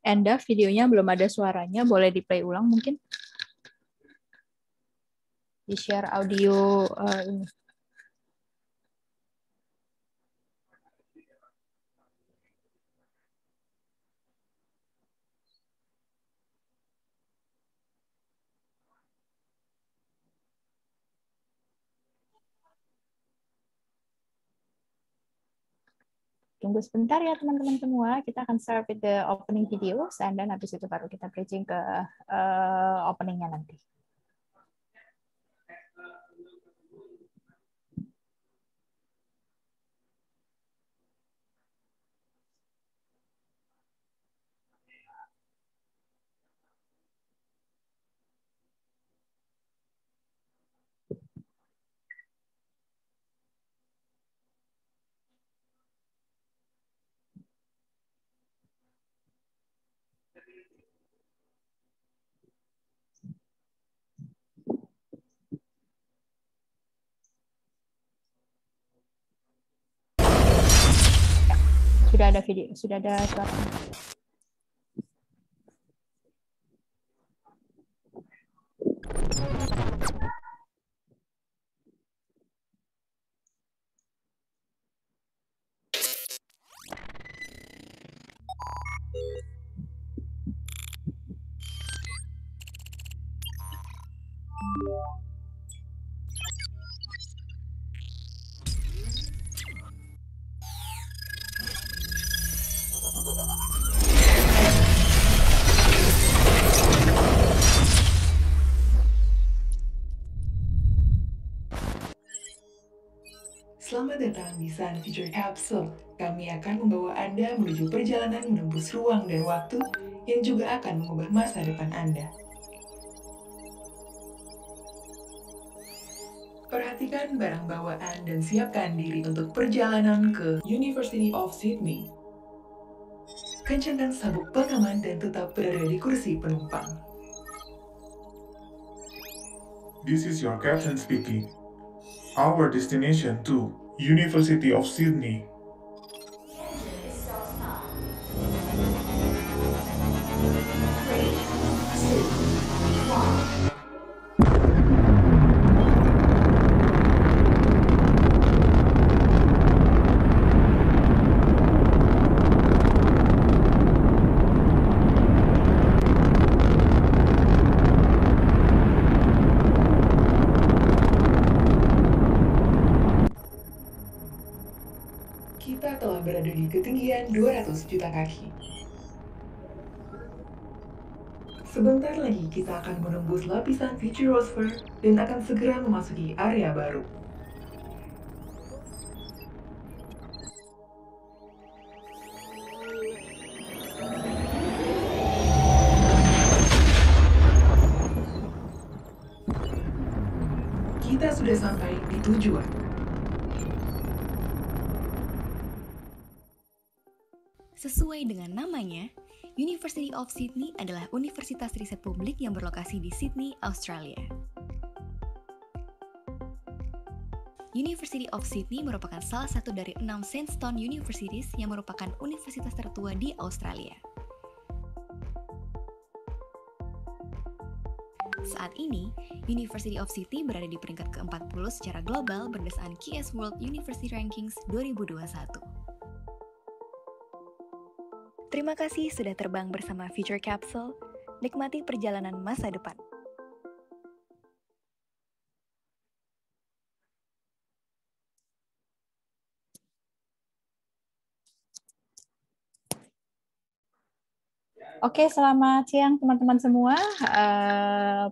Enda, videonya belum ada suaranya, boleh di-play ulang mungkin? Di-share audio ini. Tunggu sebentar ya teman-teman semua, kita akan start with the opening videos, and then habis itu baru kita bridging ke openingnya nanti. Sudah ada video, sudah ada suara. Selamat datang di Sun Future Capsule. Kami akan membawa Anda menuju perjalanan menembus ruang dan waktu yang juga akan mengubah masa depan Anda. Perhatikan barang bawaan dan siapkan diri untuk perjalanan ke University of Sydney. Kencangkan sabuk pengaman dan tetap berada di kursi penumpang. This is your captain speaking. Our destination to University of Sydney. Kita telah berada di ketinggian 200 juta kaki. Sebentar lagi kita akan menembus lapisan futurosfer dan akan segera memasuki area baru. Kita sudah sampai di tujuan. Sesuai dengan namanya, University of Sydney adalah universitas riset publik yang berlokasi di Sydney, Australia. University of Sydney merupakan salah satu dari 6 sandstone universities yang merupakan universitas tertua di Australia. Saat ini, University of Sydney berada di peringkat ke-40 secara global berdasarkan QS World University Rankings 2021. Terima kasih sudah terbang bersama Future Capsule. Nikmati perjalanan masa depan. Oke, selamat siang teman-teman semua.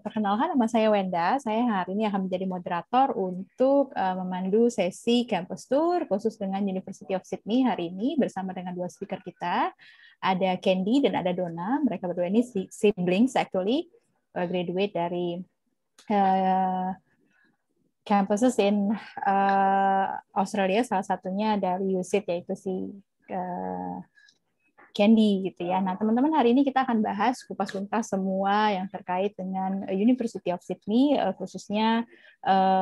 Perkenalkan, nama saya Wenda. Saya hari ini akan menjadi moderator untuk memandu sesi campus tour khusus dengan University of Sydney hari ini bersama dengan dua speaker kita. Ada Candy dan ada Donna. Mereka berdua ini siblings actually, graduate dari campuses in Australia. Salah satunya dari USyd, yaitu si Candy gitu ya. Nah, teman-teman, hari ini kita akan bahas kupas tuntas semua yang terkait dengan University of Sydney, khususnya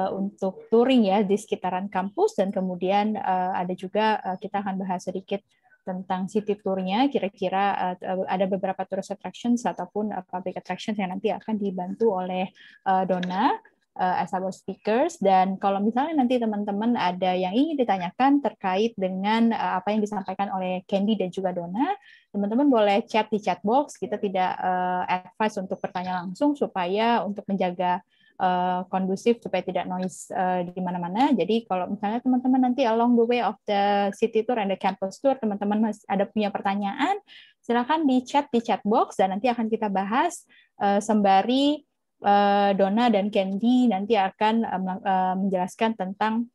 untuk touring ya di sekitaran kampus, dan kemudian ada juga kita akan bahas sedikit tentang city tour-nya, kira-kira ada beberapa tourist attractions ataupun public attractions yang nanti akan dibantu oleh Donna as our speakers. Dan kalau misalnya nanti teman-teman ada yang ingin ditanyakan terkait dengan apa yang disampaikan oleh Candy dan juga Donna, teman-teman boleh chat di chat box. Kita tidak advise untuk bertanya langsung supaya untuk menjaga kondusif supaya tidak noise di mana-mana. Jadi kalau misalnya teman-teman nanti along the way of the city tour and the campus tour, teman-teman masih ada punya pertanyaan, silakan di chat box dan nanti akan kita bahas sembari Donna dan Candy nanti akan menjelaskan tentang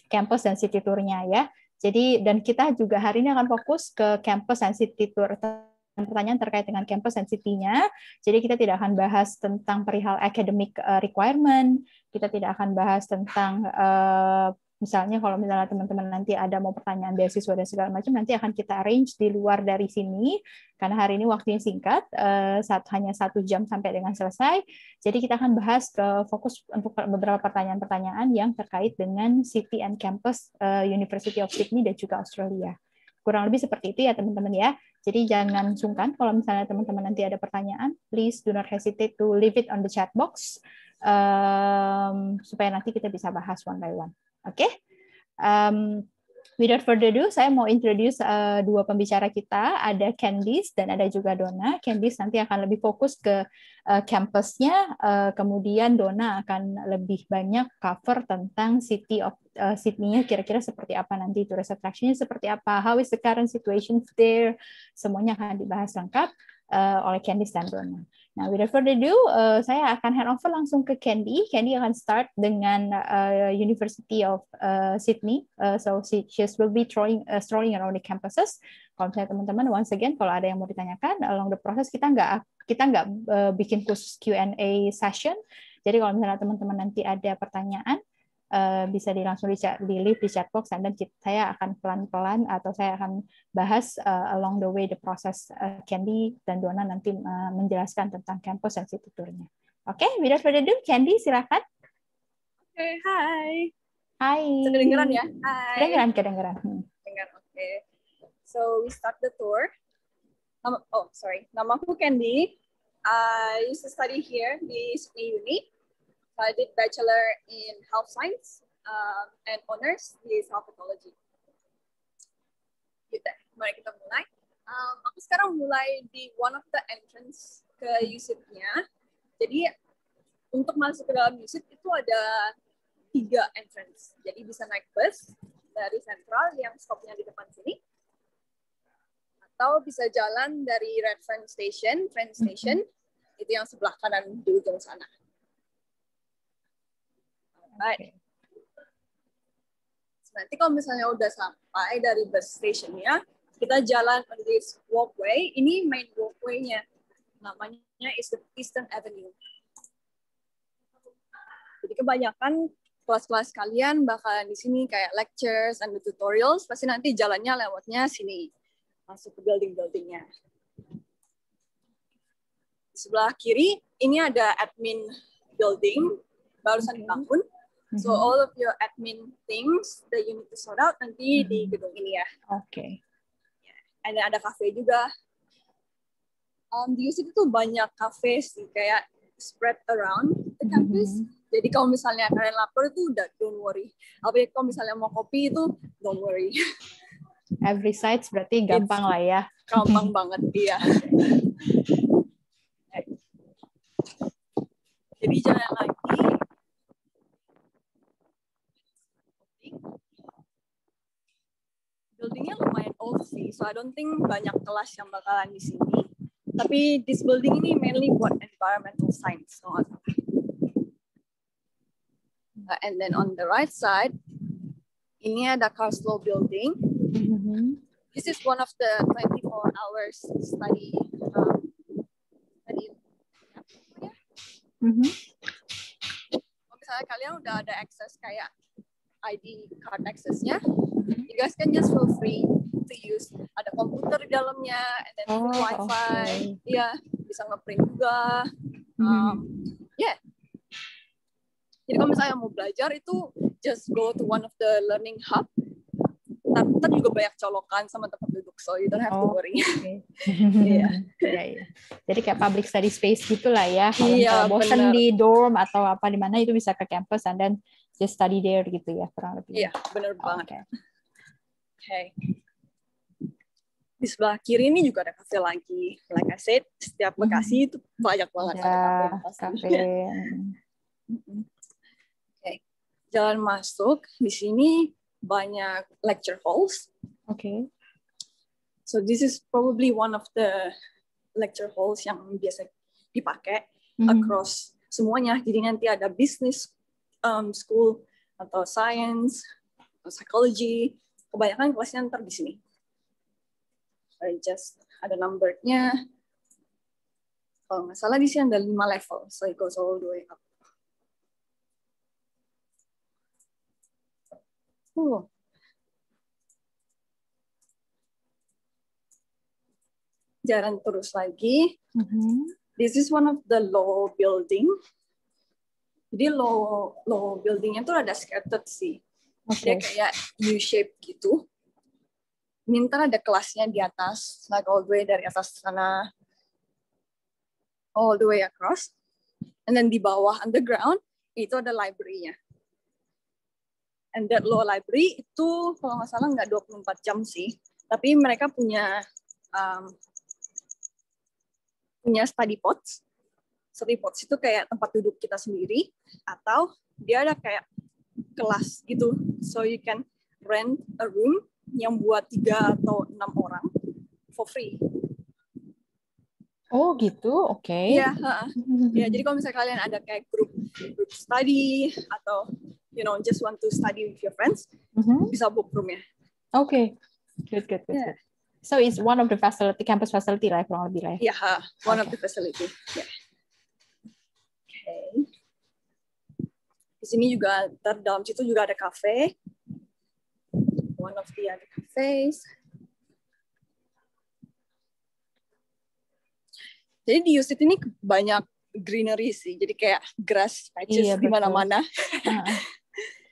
campus dan city tour-nya ya. Jadi dan kita juga hari ini akan fokus ke campus dan city tour. Pertanyaan terkait dengan campus dan city-nya. Jadi kita tidak akan bahas tentang perihal academic requirement, kita tidak akan bahas tentang misalnya kalau misalnya teman-teman nanti ada mau pertanyaan beasiswa dan segala macam, nanti akan kita arrange di luar dari sini, karena hari ini waktunya singkat, hanya 1 jam sampai dengan selesai. Jadi kita akan bahas fokus untuk beberapa pertanyaan-pertanyaan yang terkait dengan city and campus University of Sydney dan juga Australia. Kurang lebih seperti itu ya teman-teman ya. Jadi jangan sungkan kalau misalnya teman-teman nanti ada pertanyaan, please do not hesitate to leave it on the chat box supaya nanti kita bisa bahas one by one. Oke? Without further ado, saya mau introduce 2 pembicara kita, ada Candice dan ada juga Donna. Candice nanti akan lebih fokus ke campusnya, kemudian Donna akan lebih banyak cover tentang City of Sydney-nya, kira-kira seperti apa nanti, tourist attraction-nya seperti apa, how is the current situation there, semuanya akan dibahas lengkap oleh Candice dan Donna. Nah, without further ado, saya akan hand over langsung ke Candy. Candy akan start dengan University of Sydney. So she will be strolling around the campuses. Kalau misalnya teman-teman, once again, kalau ada yang mau ditanyakan along the process, kita nggak bikin khusus Q&A session. Jadi kalau misalnya teman-teman nanti ada pertanyaan, bisa langsung di leave di chat box, dan saya akan pelan-pelan atau saya akan bahas along the way the process. Candy dan Donna nanti menjelaskan tentang campus dan city tour-nya. Oke, without further ado, Candy silakan. Oke, hai. Hai. Kedengeran ya? Hai. Kedengeran. Oke. So we start the tour. Namaku Candy. I used to study here di Sydney Uni. I did bachelor in health science and honors di health ecology. Gitu, mari kita mulai. Aku sekarang mulai di one of the entrance ke USIP-nya. Jadi untuk masuk ke dalam USIP itu ada 3 entrance. Jadi bisa naik bus dari Central yang stopnya di depan sini, atau bisa jalan dari Redfern Station, train station, itu yang sebelah kanan di ujung sana. Right. Nanti kalau misalnya udah sampai dari bus stationnya, kita jalan on this walkway. Ini main walkway-nya. Namanya is the Eastern Avenue. Jadi kebanyakan kelas-kelas kalian bakalan di sini kayak lectures and tutorials. Pasti nanti jalannya lewatnya sini. Masuk ke building-buildingnya. Di sebelah kiri, ini ada admin building. Barusan dibangun. So all of your admin things that you need to sort out nanti di gedung ini ya. Oke. Dan ada cafe juga. Di USIP itu banyak cafe sih, kayak spread around the campus. Jadi kalau misalnya kalian lapar itu udah don't worry. Apalagi kalau misalnya mau kopi itu don't worry. Every sites berarti gampang lah ya. Gampang banget dia. Jadi jangan lagi. Buildingnya lumayan old sih, so I don't think banyak kelas yang bakalan di sini. Tapi this building ini mainly buat environmental science. And then on the right side, ini ada Carslow Building. This is one of the 24 hours study. Kalau misalnya kalian udah ada akses kayak ID card access-nya, you guys can just feel free to use. Ada komputer di dalamnya, and then free wifi, ya bisa ngeprint juga. Yeah. Jadi kalau misalnya mau belajar itu just go to one of the learning hub, ntar juga banyak colokan sama tempat duduk, so you don't have to worry. Okay. Iya. Ya. Jadi kayak public study space gitulah ya. Kalau Iya, misalnya bosan benar. di dorm atau apa di mana itu bisa ke campus and then just study there gitu ya kurang lebih. Iya, benar banget. Okay. Okay. Di sebelah kiri ini juga ada kafe lagi. Like I said, setiap Bekasi itu banyak banget ada kafe. Okay. Jalan masuk di sini banyak lecture halls. Okay. So this is probably one of the lecture halls yang biasa dipakai across semuanya. Jadi nanti ada business school atau science, atau psychology. Kebanyakan kelasnya ntar di sini. I just ada numbernya. Kalau nggak salah di sini ada 5 level, so it goes all the way up. Jalan terus lagi. This is one of the low building. Jadi low buildingnya tuh ada scattered sih. Dia kayak U-shape gitu. Ini ntar ada kelasnya di atas, like all the way dari atas sana, all the way across. And then di bawah underground, itu ada library-nya. And that low library itu kalau nggak salah nggak 24 jam sih. Tapi mereka punya study pods. Study pods itu kayak tempat duduk kita sendiri, atau dia ada kayak kelas gitu. So you can rent a room yang buat 3 atau 6 orang for free. Oh gitu, oke. Iya, ya, jadi kalau misalnya kalian ada kayak group study atau just want to study with your friends, bisa book roomnya. Okay, good. Yeah. So it's one of the campus facility lah, kurang lebih lah. Yeah, one of the facility. Yeah. Okay. Di sini juga dalam situ juga ada cafe. One of the other cafes. Jadi di USIT ini banyak greenery sih, jadi kayak grass patches di mana-mana.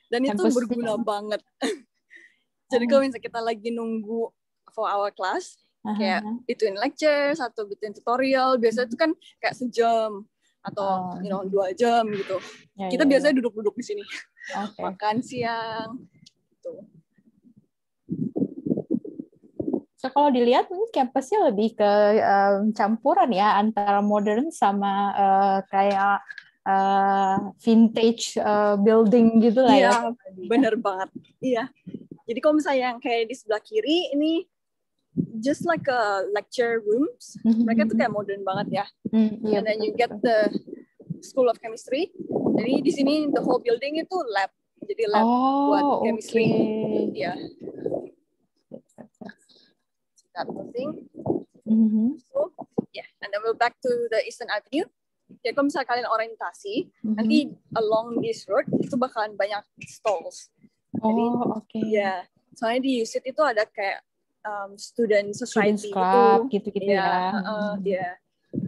Dan itu berguna banget. Jadi kalau misalnya kita lagi nunggu for our class, kayak between lectures atau between tutorial, biasanya itu kan kayak sejam atau 2 jam gitu. Kita biasanya duduk-duduk di sini, makan siang. Gitu. So kalau dilihat ini kampusnya lebih ke campuran ya antara modern sama kayak vintage building gitu lah ya. Iya, bener banget. Iya. Jadi kalau misalnya yang kayak di sebelah kiri ini just like a lecture rooms, mereka tuh kayak modern banget ya. And then you get the School of Chemistry. Jadi di sini the whole building itu lab. Jadi lab buat chemistry. Iya. That thing. So, yeah, and then we're back to the Eastern Avenue. Jadi kalau misalnya kalian orientasi, nanti along this road itu bakalan banyak stalls. Jadi, ya, soalnya di USIT itu ada kayak student society gitu ya. Yeah.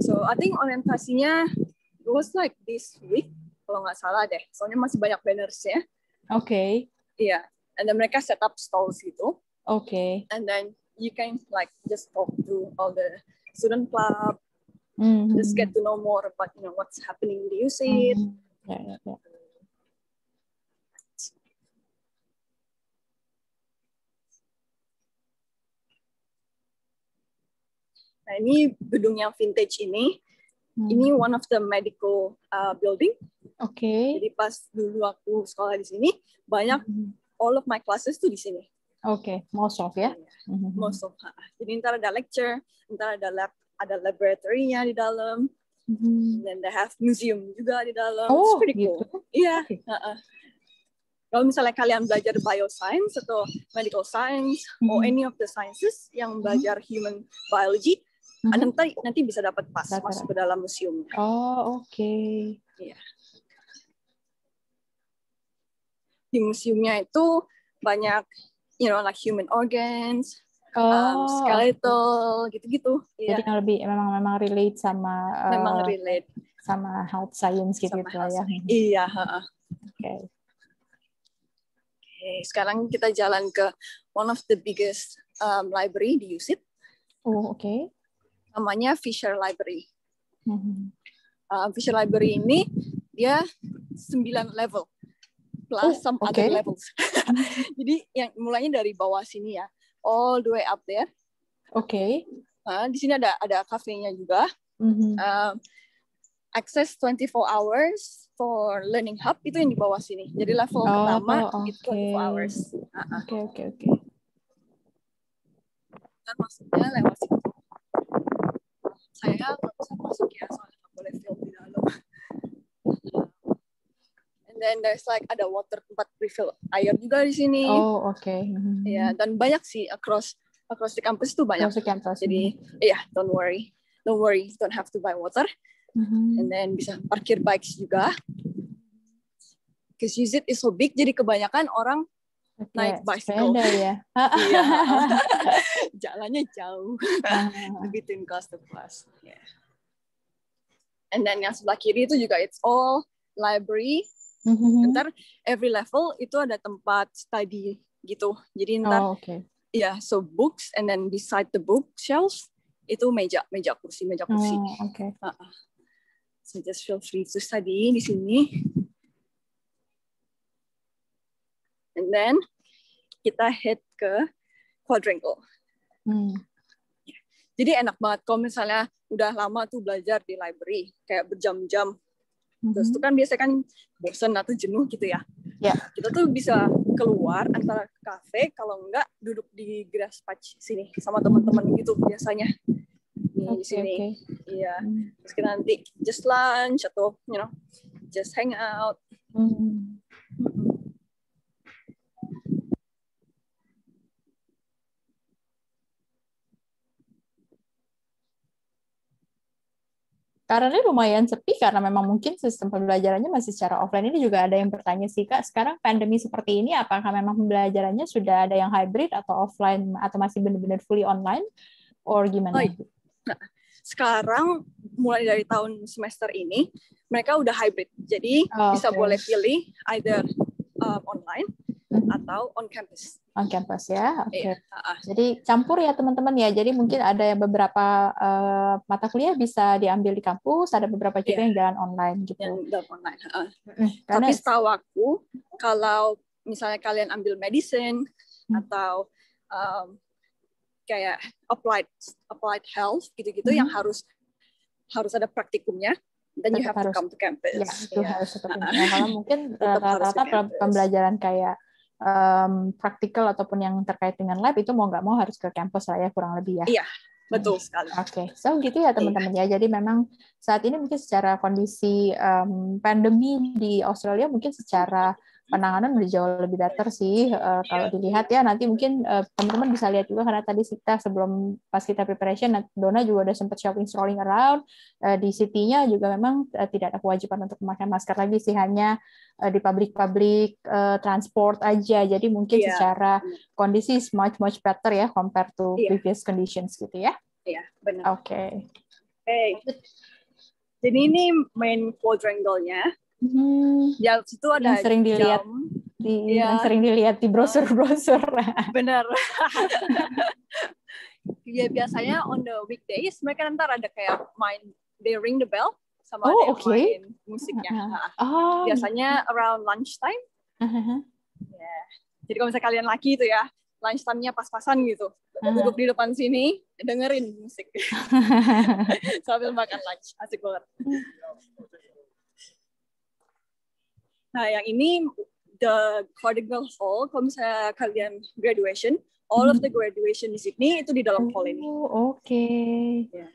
So I think orientasinya it was like this week kalau nggak salah deh. Soalnya masih banyak banners-nya. Okay. Iya. Yeah. And then mereka set up stalls gitu. Okay. And then you can like just talk to all the student club, just get to know more about what's happening in the USIT. Yeah. Nah ini gedung yang vintage ini one of the medical building. Okay. Jadi pas dulu aku sekolah di sini banyak all of my classes tuh di sini. Okay, most of ya. Most of. Jadi ntar ada lecture, ntar ada laboratory-nya di dalam, then they have museum juga di dalam. Oh, it's pretty gitu. Cool. Iya. Okay. Kalau misalnya kalian belajar bioscience atau medical science or any of the sciences yang belajar human biology, nanti bisa dapat pas masuk ke dalam museum. Oh, okay. Iya. Di museumnya itu banyak like human organs, skeletal, gitu-gitu. Jadi yang lebih memang relate sama relate sama health science gitu lah ya. Iya. Okay. Sekarang kita jalan ke one of the biggest library di USIT. Oh, oke. Okay. Namanya Fisher Library. Fisher Library ini dia 9 level plus some other levels. Jadi yang mulainya dari bawah sini ya, all the way up there. Oke. Di sini ada kafenya juga. Access 24 hours for learning hub itu yang di bawah sini. Jadi level pertama itu 24 hours. Oke. Dan masuknya lewat situ. Saya nggak bisa masuk ya, soalnya nggak boleh film di dalam. And then there's like ada water, tempat refill air juga di sini. Oh, oke. Ya, dan banyak sih across the campus tuh banyak. Jadi, don't worry, don't have to buy water. And then bisa parkir bikes juga. Because USIT is so big, jadi kebanyakan orang naik bicycle. Sepeda ya. Iya. Jalannya jauh. Between class to class. Yeah. And then yang sebelah kiri itu juga it's all library. Ntar every level itu ada tempat study gitu. Jadi ntar so books and then beside the bookshelves itu meja kursi. So just feel free to study di sini. And then kita head ke quadrangle. Jadi enak banget kalau misalnya udah lama tuh belajar di library, kayak berjam-jam. Terus tuh kan biasanya kan bosan atau jenuh gitu ya. Kita tuh bisa keluar antara kafe, kalau enggak duduk di grass patch sini sama teman-teman gitu biasanya. Di sini. Iya. Terus kita nanti just lunch atau just hang out. Karena ini lumayan sepi karena memang mungkin sistem pembelajarannya masih secara offline. Ini juga ada yang bertanya sih, Kak, sekarang pandemi seperti ini apakah memang pembelajarannya sudah ada yang hybrid atau offline atau masih benar-benar fully online or gimana? Nah, sekarang mulai dari tahun semester ini mereka udah hybrid. Jadi bisa boleh pilih either online atau on campus. On campus ya, oke. Jadi campur ya teman-teman ya. Jadi mungkin ada yang beberapa mata kuliah bisa diambil di kampus, ada beberapa juga yang jalan online gitu. Yang jalan online. Tapi setahu aku, kalau misalnya kalian ambil medicine atau kayak applied health gitu-gitu yang harus ada praktikumnya. Dan you have to come to campus. Ya, itu harus seperti itu. Kalau mungkin rata-rata pembelajaran kayak praktikal ataupun yang terkait dengan lab itu mau nggak mau harus ke kampus lah ya, kurang lebih ya. Iya, betul sekali. Oke, so gitu ya teman-teman ya. Jadi memang saat ini mungkin secara kondisi pandemi di Australia mungkin secara penanganan udah jauh lebih better sih kalau dilihat ya. Nanti mungkin teman-teman bisa lihat juga karena tadi kita sebelum pas kita preparation, Donna juga udah sempat shopping strolling around di city-nya juga memang tidak ada kewajiban untuk memakai masker lagi sih, hanya di public transport aja. Jadi mungkin secara kondisi is much better ya compared to previous conditions gitu ya. Iya, benar. Oke. Jadi ini main quadrangle-nya. Ya, situ ada yang sering dilihat yang sering dilihat di brosur-brosur. Benar. Ya biasanya on the weekdays mereka ntar ada kayak they ring the bell sama ada yang main musiknya. Biasanya around lunchtime. Jadi kalau misalnya kalian laki itu ya, lunchtime-nya pas-pasan gitu. Duduk di depan sini, dengerin musik. Sambil makan lunch. Asik banget. Nah, yang ini the Quadrangle Hall. Kalau misalnya kalian graduation, all of the graduation di Sydney itu di dalam hall ini. Oke. Yeah.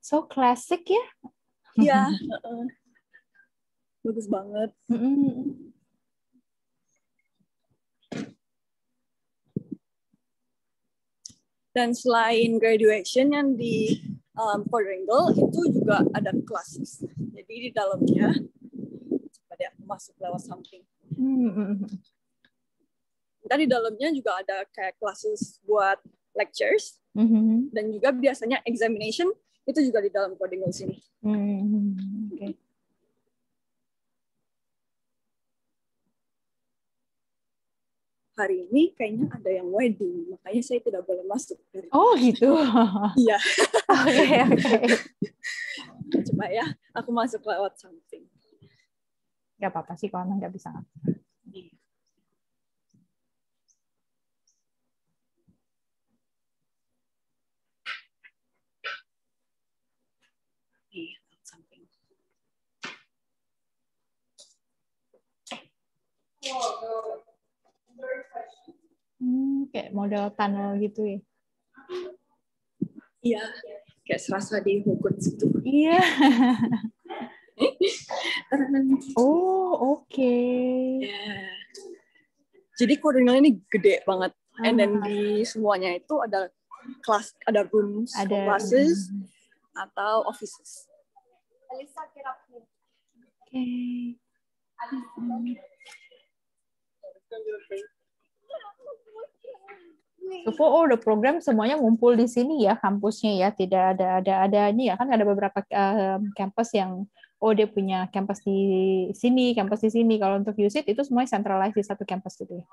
So classic ya? Iya. Bagus banget. Dan selain graduation yang di Quadrangle itu juga ada classes. Jadi di dalamnya, coba deh aku masuk lewat samping. Dan di dalamnya juga ada kayak classes buat lectures, dan juga biasanya examination itu juga di dalam Quadrangle sini. hari ini kayaknya ada yang wedding, makanya saya tidak boleh masuk. Oh gitu. Iya. Oke. Coba ya, aku masuk lewat something. Gak apa-apa sih kalau nggak bisa. Kayak model tunnel gitu ya. Iya, kayak serasa di Hogwarts gitu. Iya. Oh, oke. Yeah. Jadi koordinalnya ini gede banget. And then di semuanya itu ada kelas, ada rooms, classes, atau offices. Oke. So for all the program semuanya ngumpul di sini ya kampusnya ya, tidak ada ini ya, kan ada beberapa kampus yang dia punya kampus di sini, kampus di sini. Kalau untuk USIT itu semuanya centralized di satu kampus gitu ya.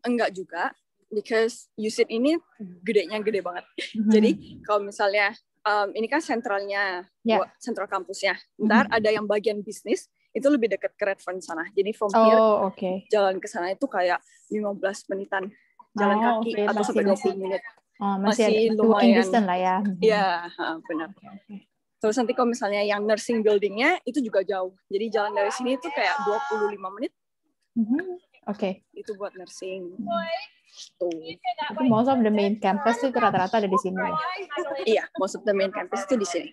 Enggak juga, because USIT ini gedenya gede banget. Jadi kalau misalnya ini kan sentralnya, sentral kampusnya. Ntar ada yang bagian bisnis itu lebih dekat ke Redfern sana. Jadi from here jalan ke sana itu kayak 15 menitan. Jalan kaki atau sampai 20 menit. Masih lumayan. Distance lah ya. Iya, benar. Terus nanti kalau misalnya yang nursing building-nya itu juga jauh. Jadi jalan dari sini itu kayak 25 menit. Oke. Itu buat nursing. Tuh. Tapi most of the main campus itu rata-rata ada di sini. Iya, most of the main campus itu di sini.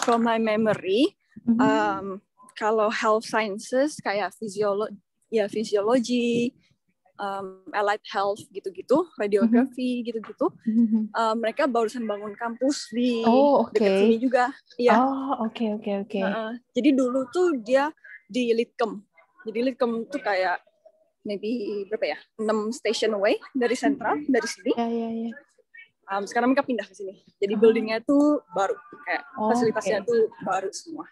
From my memory, kalau health sciences kayak fisiologi, allied health gitu-gitu, radiografi gitu-gitu, mereka barusan bangun kampus di dekat sini juga. Iya. Oke. Jadi dulu tuh dia di Lidcombe. Jadi Lidcombe tuh kayak maybe berapa ya? 6 station away dari sentral, dari sini. Iya. Sekarang mereka pindah ke sini. Jadi buildingnya tuh baru, kayak fasilitasnya tuh baru semua.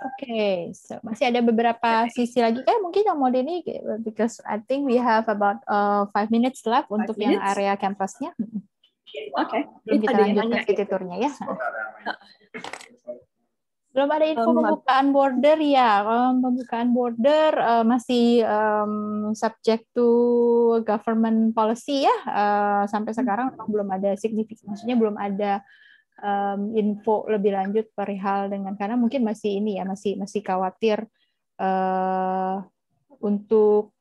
Oke, so masih ada beberapa sisi lagi. Mungkin yang mau ini, because I think we have about 5 minutes left untuk yang area kampusnya. Oke. Belum kita lanjutkan city tour-nya ya. Belum ada info pembukaan border ya. Pembukaan border masih subject to government policy ya. Sampai sekarang belum ada signifikan. Maksudnya belum ada info lebih lanjut perihal dengan, karena mungkin masih ini ya, masih khawatir untuk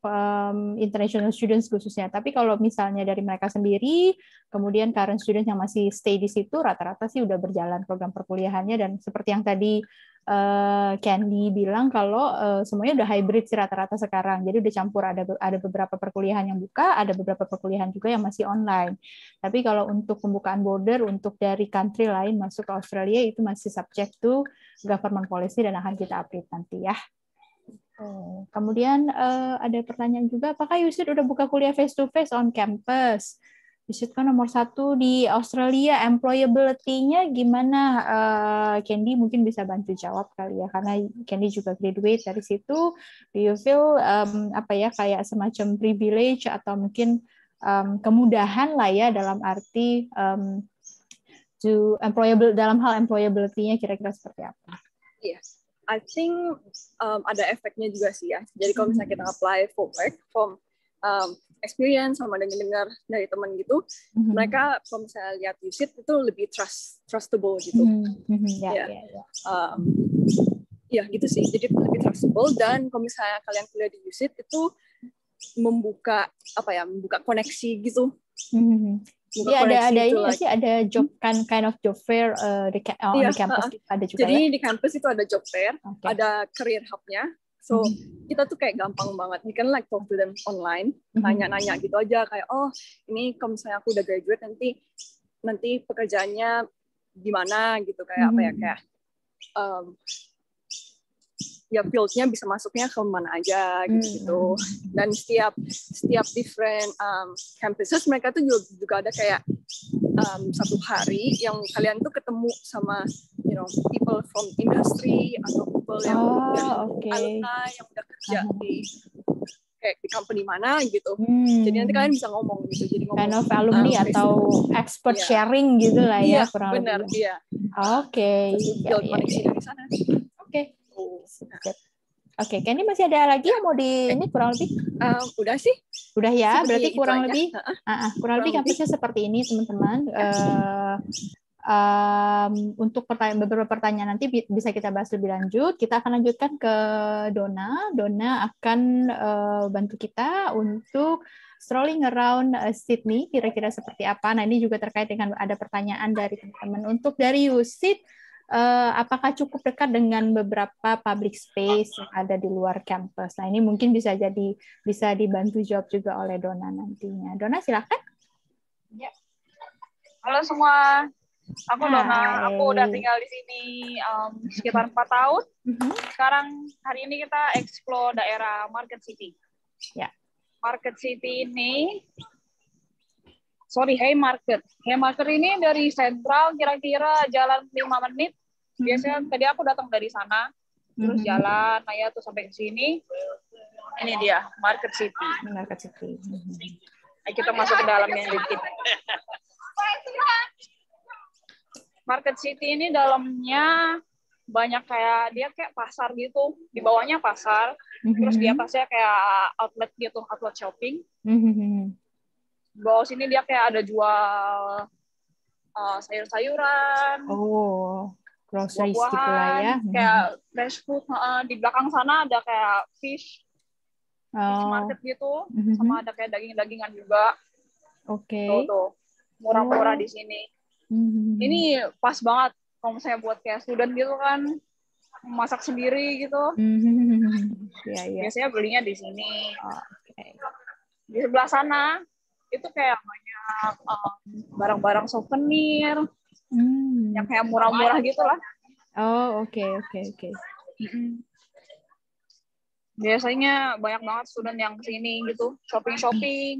international students khususnya. Tapi kalau misalnya dari mereka sendiri, kemudian current students yang masih stay di situ, rata-rata sih udah berjalan program perkuliahannya, dan seperti yang tadi Candy bilang kalau semuanya udah hybrid sih rata-rata sekarang. Jadi udah campur, ada beberapa perkuliahan yang buka, ada beberapa perkuliahan juga yang masih online. Tapi kalau untuk pembukaan border untuk dari country lain masuk ke Australia itu masih subject to government policy dan akan kita update nanti ya. Kemudian ada pertanyaan juga, apakah USIT udah buka kuliah face to face on campus? USIT kan nomor 1 di Australia, employability-nya gimana? Candy mungkin bisa bantu jawab kali ya, karena Candy juga graduate dari situ. Do you feel kayak semacam privilege atau mungkin kemudahan lah ya dalam arti dalam hal employability-nya kira-kira seperti apa? Yes. I think ada efeknya juga sih ya. Jadi kalau misalnya kita apply for work, from experience sama dengar dari teman gitu, mereka kalau misalnya lihat USIT itu lebih trustable gitu. Ya gitu sih. Jadi lebih trustable, dan kalau misalnya kalian kuliah di USIT itu membuka koneksi gitu. Iya, ada job kind of job fair di kampus ada juga. Jadi di kampus itu ada job fair, ada career hub-nya. So kita tuh kayak gampang banget. You can like talk to them online, nanya-nanya gitu aja kayak ini kalau misalnya aku udah graduate nanti pekerjaannya gimana gitu, kayak ya field-nya bisa masuknya ke mana aja gitu. Dan setiap different campuses mereka tuh juga ada kayak satu hari yang kalian tuh ketemu sama people from industry atau people yang Oke. alumni yang udah kerja di kayak di company mana gitu. Hmm. Jadi nanti kalian bisa ngomong gitu. Jadi ngomong Kind of alumni atau expert sharing gitu lah ya, kurang benar, lebih. iya. Oke. Build koneksi dari sana. Oke. Oke, Candy masih ada lagi yang mau ini kurang lebih? Udah sih. Udah ya, Seperti berarti itu kurang aja. lebih kurang lebih kampusnya seperti ini, teman-teman. Untuk beberapa pertanyaan nanti bisa kita bahas lebih lanjut. Kita akan lanjutkan ke Donna. Donna akan bantu kita untuk strolling around Sydney, kira-kira seperti apa. Nah, ini juga terkait dengan ada pertanyaan dari teman-teman. Untuk dari USyd, apakah cukup dekat dengan beberapa public space yang ada di luar kampus? Nah, ini mungkin bisa dibantu jawab juga oleh Donna nantinya. Donna, silakan. Ya. Halo semua, aku Donna. Aku udah tinggal di sini sekitar 4 tahun. Sekarang hari ini kita explore daerah Market City. Ya. Market City ini, Haymarket ini dari sentral kira-kira jalan 5 menit. Biasanya tadi aku datang dari sana, terus jalan, terus sampai ke sini. Ini dia, Market City. Market City. Kita masuk ke dalamnya dikit. Market City ini dalamnya banyak kayak pasar gitu. Di bawahnya pasar, terus di atasnya kayak outlet gitu, outlet shopping. Di bawah sini dia kayak ada jual sayur-sayuran. Groceries gitu lah ya. Kayak fresh food. Di belakang sana ada kayak fish market gitu. Sama ada kayak daging-dagingan juga. Oke. Tuh. Murah-murah di sini. Ini pas banget kalau misalnya buat kayak student gitu kan. Masak sendiri gitu. Biasanya belinya di sini. Di sebelah sana itu kayak banyak barang-barang souvenir. Yang kayak murah-murah gitu lah. Oke. Biasanya banyak banget student yang kesini gitu, shopping.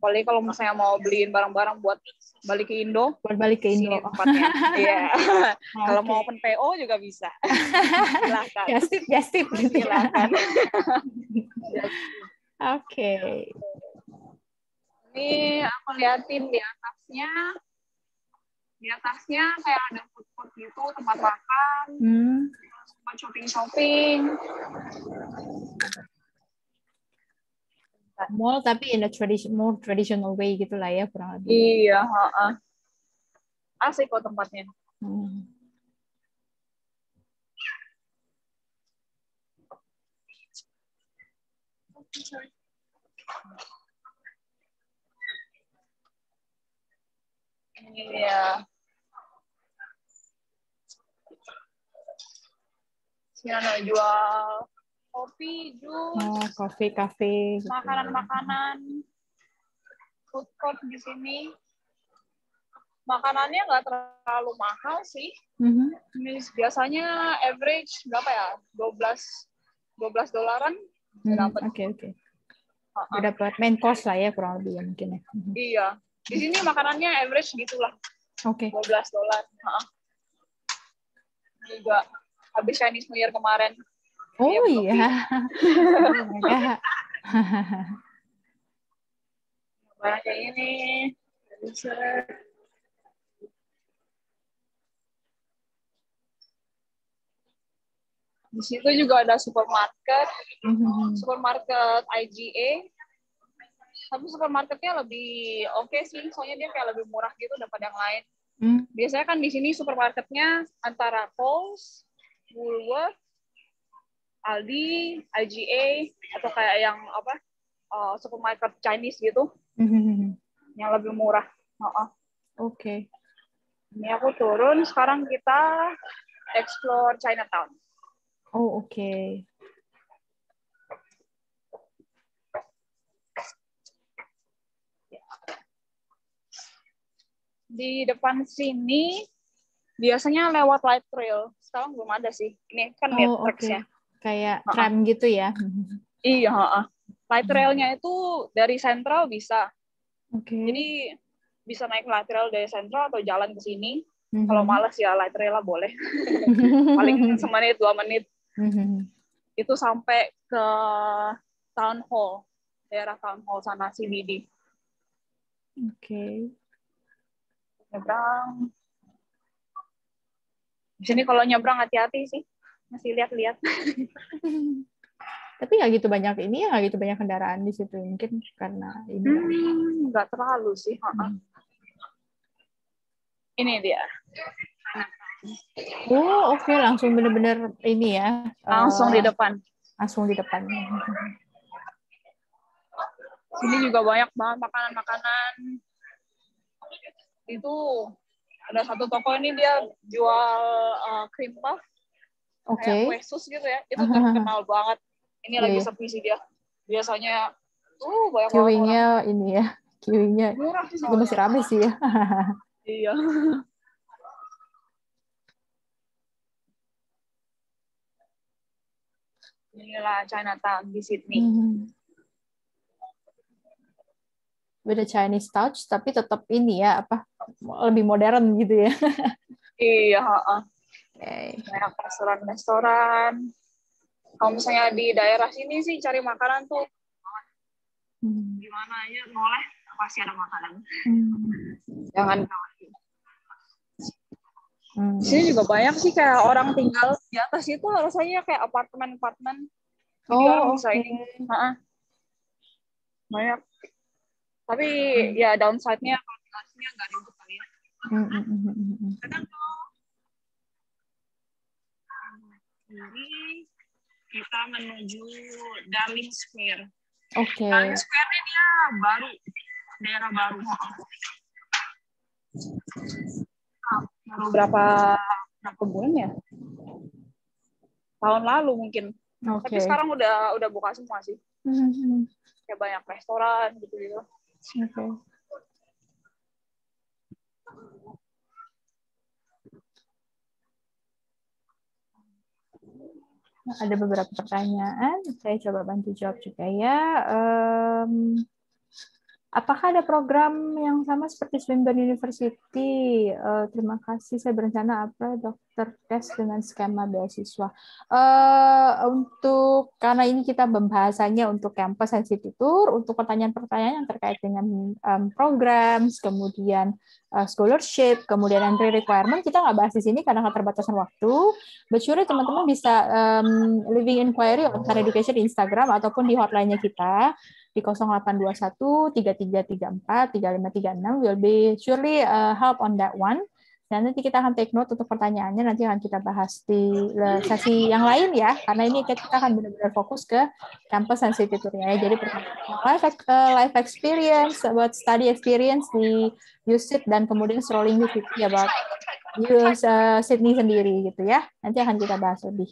Apalagi kalau misalnya mau beliin barang-barang buat balik ke Indo. Buat balik ke Indo. Tempatnya. Iya. Kalau mau open PO juga bisa. Silakan. Just tip. Silakan. Oke. Ini aku liatin di atasnya. Di atasnya kayak ada food court gitu, tempat makan, tempat shopping. Mall tapi in a more traditional way gitulah ya kurang lebih. Iya, asik kok tempatnya. Iya. Sini ada jual kopi, jus, kopi, kafe, gitu. Makanan-makanan, food court di sini. Makanannya nggak terlalu mahal sih. Biasanya average berapa ya? $12 dapat. Oke. Dapat main course lah ya kurang lebih ya mungkin ya. Iya. Di sini makanannya average gitulah. Oke. $12. Juga habis Chinese New Year kemarin. Oh iya. Banyak kayak ini. Di situ juga ada supermarket IGA. Tapi supermarketnya lebih oke sih, soalnya dia kayak lebih murah gitu daripada yang lain. Biasanya kan di sini supermarketnya antara Coles, Woolworth, Aldi, IGA, atau kayak yang supermarket Chinese gitu, yang lebih murah. Oke. Ini aku turun, sekarang kita explore Chinatown. Oke. Di depan sini biasanya lewat light rail. Sekarang belum ada sih. Ini kan lihat tracks-nya. Kayak tram gitu ya. Iya, light railnya itu dari Central bisa. Oke. Jadi bisa naik light rail dari Central atau jalan ke sini. Kalau malas ya light rail lah boleh. Paling semenit 2 menit. Itu sampai ke Town Hall, daerah Town Hall sana CBD. Oke. Nyebrang. Di sini kalau nyebrang hati-hati sih, masih lihat-lihat. Tapi nggak gitu banyak ini ya, nggak gitu banyak kendaraan di situ, mungkin karena ini. Nggak terlalu sih. Ini dia. Oh, oke, langsung bener-bener ini ya. Langsung di depan. Langsung di depan. Sini juga banyak banget makanan-makanan. Itu ada satu toko ini dia jual cream puff. Kayak kue sus gitu ya. Itu terkenal banget. Ini lagi sepi sih dia. Biasanya banyak queuing-nya ini ya. Queuing-nya murah sih, juga masih ramai sih ya. Iya. Inilah Chinatown di Sydney. Beda Chinese touch, tapi tetap ini ya, lebih modern gitu ya. Iya. Okay. Banyak restoran-restoran. Kalau misalnya di daerah sini sih cari makanan tuh gimana aja boleh, pasti ada makanan. Jangan khawatir. Di sini juga banyak sih kayak orang tinggal di atas itu rasanya kayak apartemen-apartemen. Jadi orang bisa ini. Banyak. Tapi ya downside-nya ventilasinya nggak ribet kali ya. Kadang ini kita menuju Darling Square. Oke. Darling Square ini dia baru, daerah baru. Baru berapa bulan ya? Tahun lalu mungkin. Tapi sekarang udah buka semua sih. Kayak banyak restoran gitu-gitu. Oke. Ada beberapa pertanyaan, saya coba bantu jawab juga ya. Apakah ada program yang sama seperti Swinburne University? Terima kasih, saya berencana dokter tes dengan skema beasiswa. Karena ini kita pembahasannya untuk campus and city tour, untuk pertanyaan-pertanyaan yang terkait dengan program, kemudian scholarship, kemudian entry requirement, kita nggak bahas di sini karena keterbatasan waktu. But surely teman-teman bisa living inquiry on Khan Education di Instagram ataupun di hotline-nya kita di 0821 3334 3536 will be surely help on that one. Dan nanti kita akan take note untuk pertanyaannya, nanti akan kita bahas di sesi yang lain ya, karena ini kita akan benar-benar fokus ke campus and city tour-nya ya. Jadi life experience, about study experience di USyd, dan kemudian strolling di city about Sydney sendiri gitu ya. Nanti akan kita bahas lebih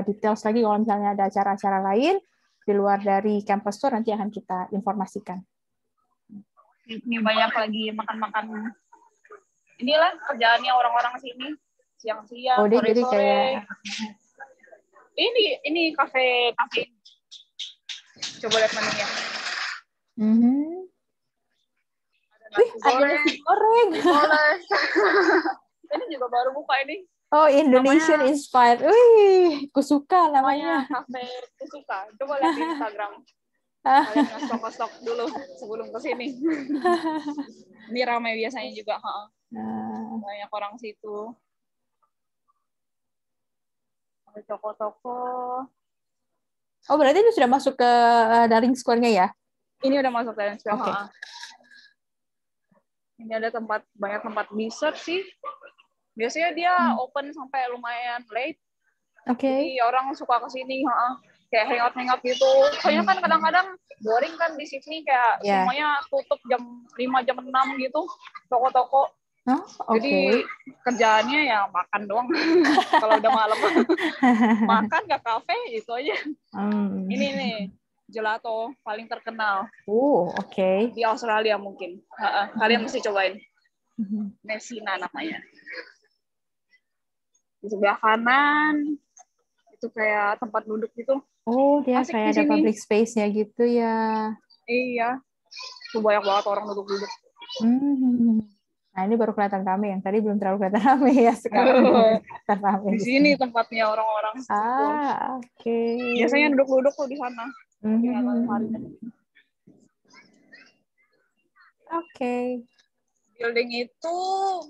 details lagi kalau misalnya ada acara-acara lain di luar dari campus tour, nanti akan kita informasikan. Ini banyak lagi makan-makan. Inilah kerjaannya orang-orang sini, siang-siang, sore-sore. Kayak... Ini kafe. Coba lihat menunya. Ada nasi goreng. Ini juga baru buka ini. Oh, Indonesian namanya, inspired. Wih, Kusuka namanya. Kafe Kusuka. Coba lihat di Instagram. Kalian stok dulu sebelum ke sini. Ini ramai biasanya juga, banyak orang situ. Ada toko-toko. Oh, berarti ini sudah masuk ke Darling Square-nya ya? Ini udah masuk Darling Square. Okay. Ini ada banyak tempat dessert sih. Biasanya dia open sampai lumayan late. Jadi orang suka kesini, kayak hangout gitu. Soalnya kan kadang-kadang boring kan di Sydney, kayak semuanya tutup jam 5, jam 6 gitu, toko-toko. Jadi kerjaannya ya makan doang. Kalau udah malam makan ke kafe itu aja. Ini nih gelato paling terkenal. Di Australia mungkin. Kalian mesti cobain. Messina namanya. Di sebelah kanan itu kayak tempat duduk gitu. Oh, dia asik kayak ada public space-nya gitu ya. Iya. Itu banyak banget orang duduk-duduk. Nah, ini baru kelihatan rame, yang tadi belum terlalu kelihatan rame ya, sekarang kelihatan rame. Di sini tempatnya orang-orang. Oke. Biasanya duduk-duduk tuh di sana. Oke. Building itu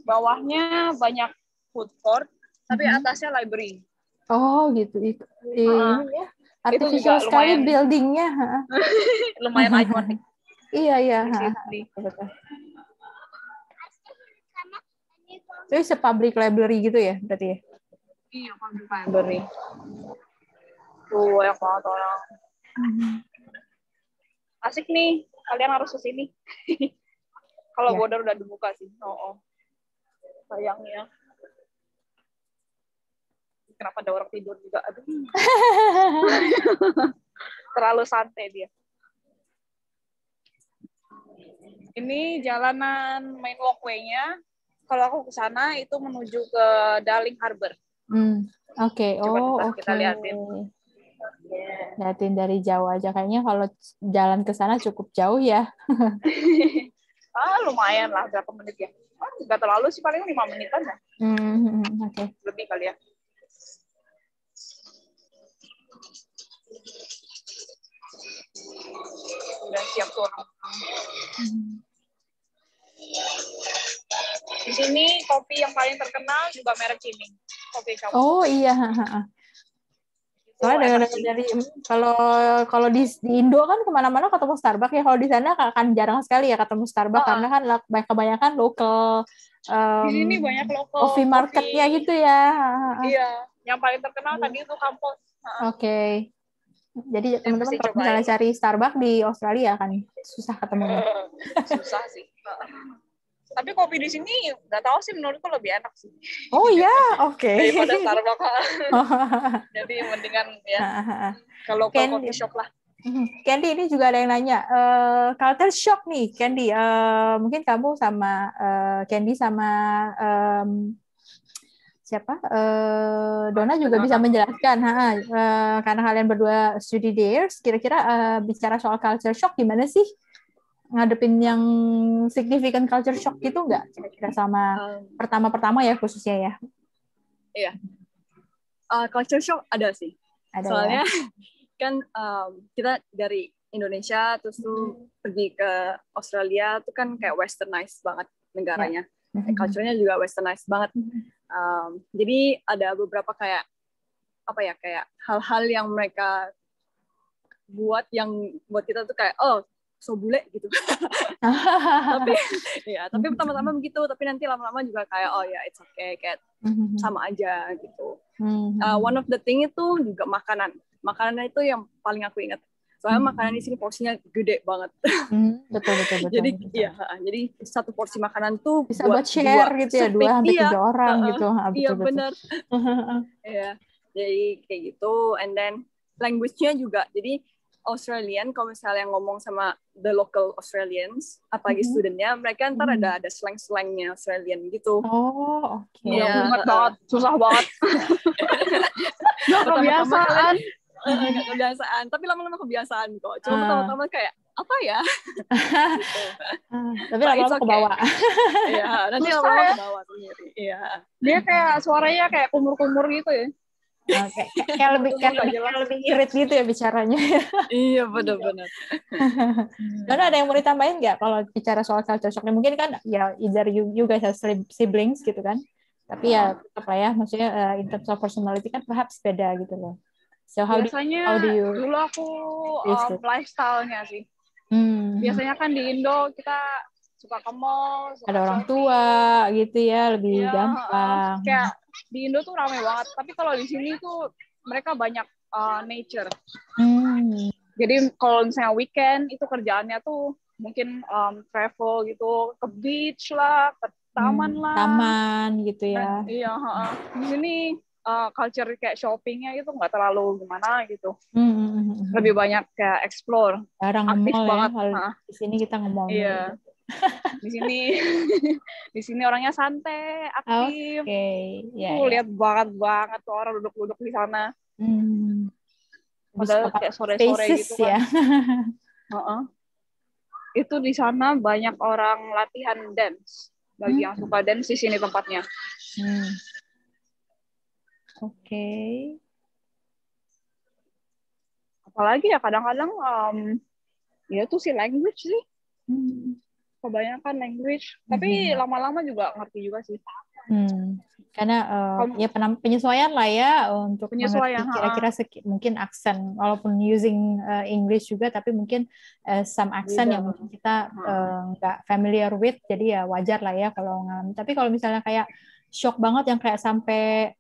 bawahnya banyak food court, tapi atasnya library. Oh gitu. Ini ya. Artificial itu sekali lumayan, buildingnya. lumayan ikonik. Iya. Betul. Itu public library gitu ya berarti ya? Iya, public library. Tuh, banyak banget orang. Asik nih, kalian harus ke sini. Kalau border udah dibuka sih. Sayangnya. Kenapa ada orang tidur juga? Aduh. Terlalu santai dia. Ini jalanan main walkway-nya. Kalau aku ke sana itu menuju ke Darling Harbor. Oke. Kita liatin. Liatin dari jauh aja. Kayaknya kalau jalan ke sana cukup jauh ya. Lumayan lah, berapa menit ya? Nggak terlalu sih, paling 5 menitan ya. Oke. Lebih kali ya. Udah siap turun. Di sini kopi yang paling terkenal juga merek ini. Kopi Shop. Oh iya. Soalnya dari kalau di Indo kan kemana-mana ketemu Starbucks ya. Kalau di sana akan jarang sekali ya ketemu Starbucks karena kan kebanyakan lokal. Di sini banyak lokal coffee marketnya gitu ya. Iya, yang paling terkenal tadi itu kampus. Oke. Jadi teman-teman kalau misalnya cari Starbucks di Australia akan susah ketemunya. Susah sih. Tapi kopi di sini nggak tahu sih, menurutku lebih enak sih. Oh ya, oke. Daripada Starbucks. Jadi mendingan ya kalau coffee shop lah. Candy, ini juga ada yang nanya, culture shock nih, Candy. Mungkin kamu sama Candy sama siapa? Donna juga bisa menjelaskan, karena kalian berdua studi theirs. Kira-kira bicara soal culture shock gimana sih? Ngadepin yang significant culture shock gitu nggak? Kira-kira sama pertama-pertama ya khususnya ya? Iya. Culture shock ada sih. Soalnya kan kita dari Indonesia terus tuh pergi ke Australia tuh kan kayak westernized banget negaranya. Culture-nya juga westernized banget. Jadi ada beberapa kayak hal-hal yang mereka buat yang buat kita tuh kayak so bule gitu. tapi pertama-tama begitu, tapi nanti lama-lama juga kayak it's okay, kayak sama aja gitu. One of the thing itu juga makanan itu yang paling aku ingat. Soalnya makanan di sini porsinya gede banget. Betul. Jadi iya, jadi satu porsi makanan tuh bisa buat share gitu ya, 2-3 orang gitu. Iya benar. Iya, jadi kayak gitu. And then language-nya juga. Jadi Australian kalau misalnya ngomong sama the local Australians, apalagi studentnya, mereka ntar ada slang-slangnya Australian gitu. Oh, oke. Ya, banget, susah banget. Nggak kebiasaan. Nggak kebiasaan, tapi lama-lama kebiasaan kok. Cuma pertama-tama kayak apa ya? Gitu. Tapi lama-lama kebawa. Iya, nanti lama-lama kebawa sendiri. Iya. Dia kayak suaranya kayak kumur-kumur gitu ya. Kayak lebih irit gitu ya bicaranya. Iya, benar-benar. Dan ada yang mau ditambahin nggak kalau bicara soal culture shock? Mungkin kan ya either you guys have siblings gitu kan. Tapi ya tetap lah ya, maksudnya in terms of personality kan perhaps beda gitu loh. So biasanya dulu aku lifestyle-nya sih. Biasanya kan di Indo kita suka ke mall, ada orang tua gitu ya, lebih gampang. Kayak di Indo tuh ramai banget, tapi kalau di sini tuh mereka banyak nature. Jadi kalau misalnya weekend itu kerjaannya tuh mungkin travel gitu, ke beach lah, ke taman lah. Taman gitu ya. Iya, di sini culture kayak shoppingnya itu nggak terlalu gimana gitu. Lebih banyak kayak explore. Jarang aktif banget. Ya, di sini kita ngomong. Iya. Di sini orangnya santai, aktif. Lihat banget tuh orang duduk-duduk di sana. Padahal kayak sore-sore gitu kan. Ya. Itu di sana banyak orang latihan dance. bagi yang suka dance di sini tempatnya. Oke. Apalagi ya kadang-kadang ya tuh si language sih. Kebanyakan language, tapi lama-lama juga ngerti juga sih. Karena ya penyesuaian lah ya untuk penyesuaian, mengerti kira-kira mungkin aksen, walaupun using English juga, tapi mungkin some accent yang mungkin kita nggak familiar with, jadi ya wajar lah ya kalau ngalamin. Tapi kalau misalnya kayak shock banget yang kayak sampai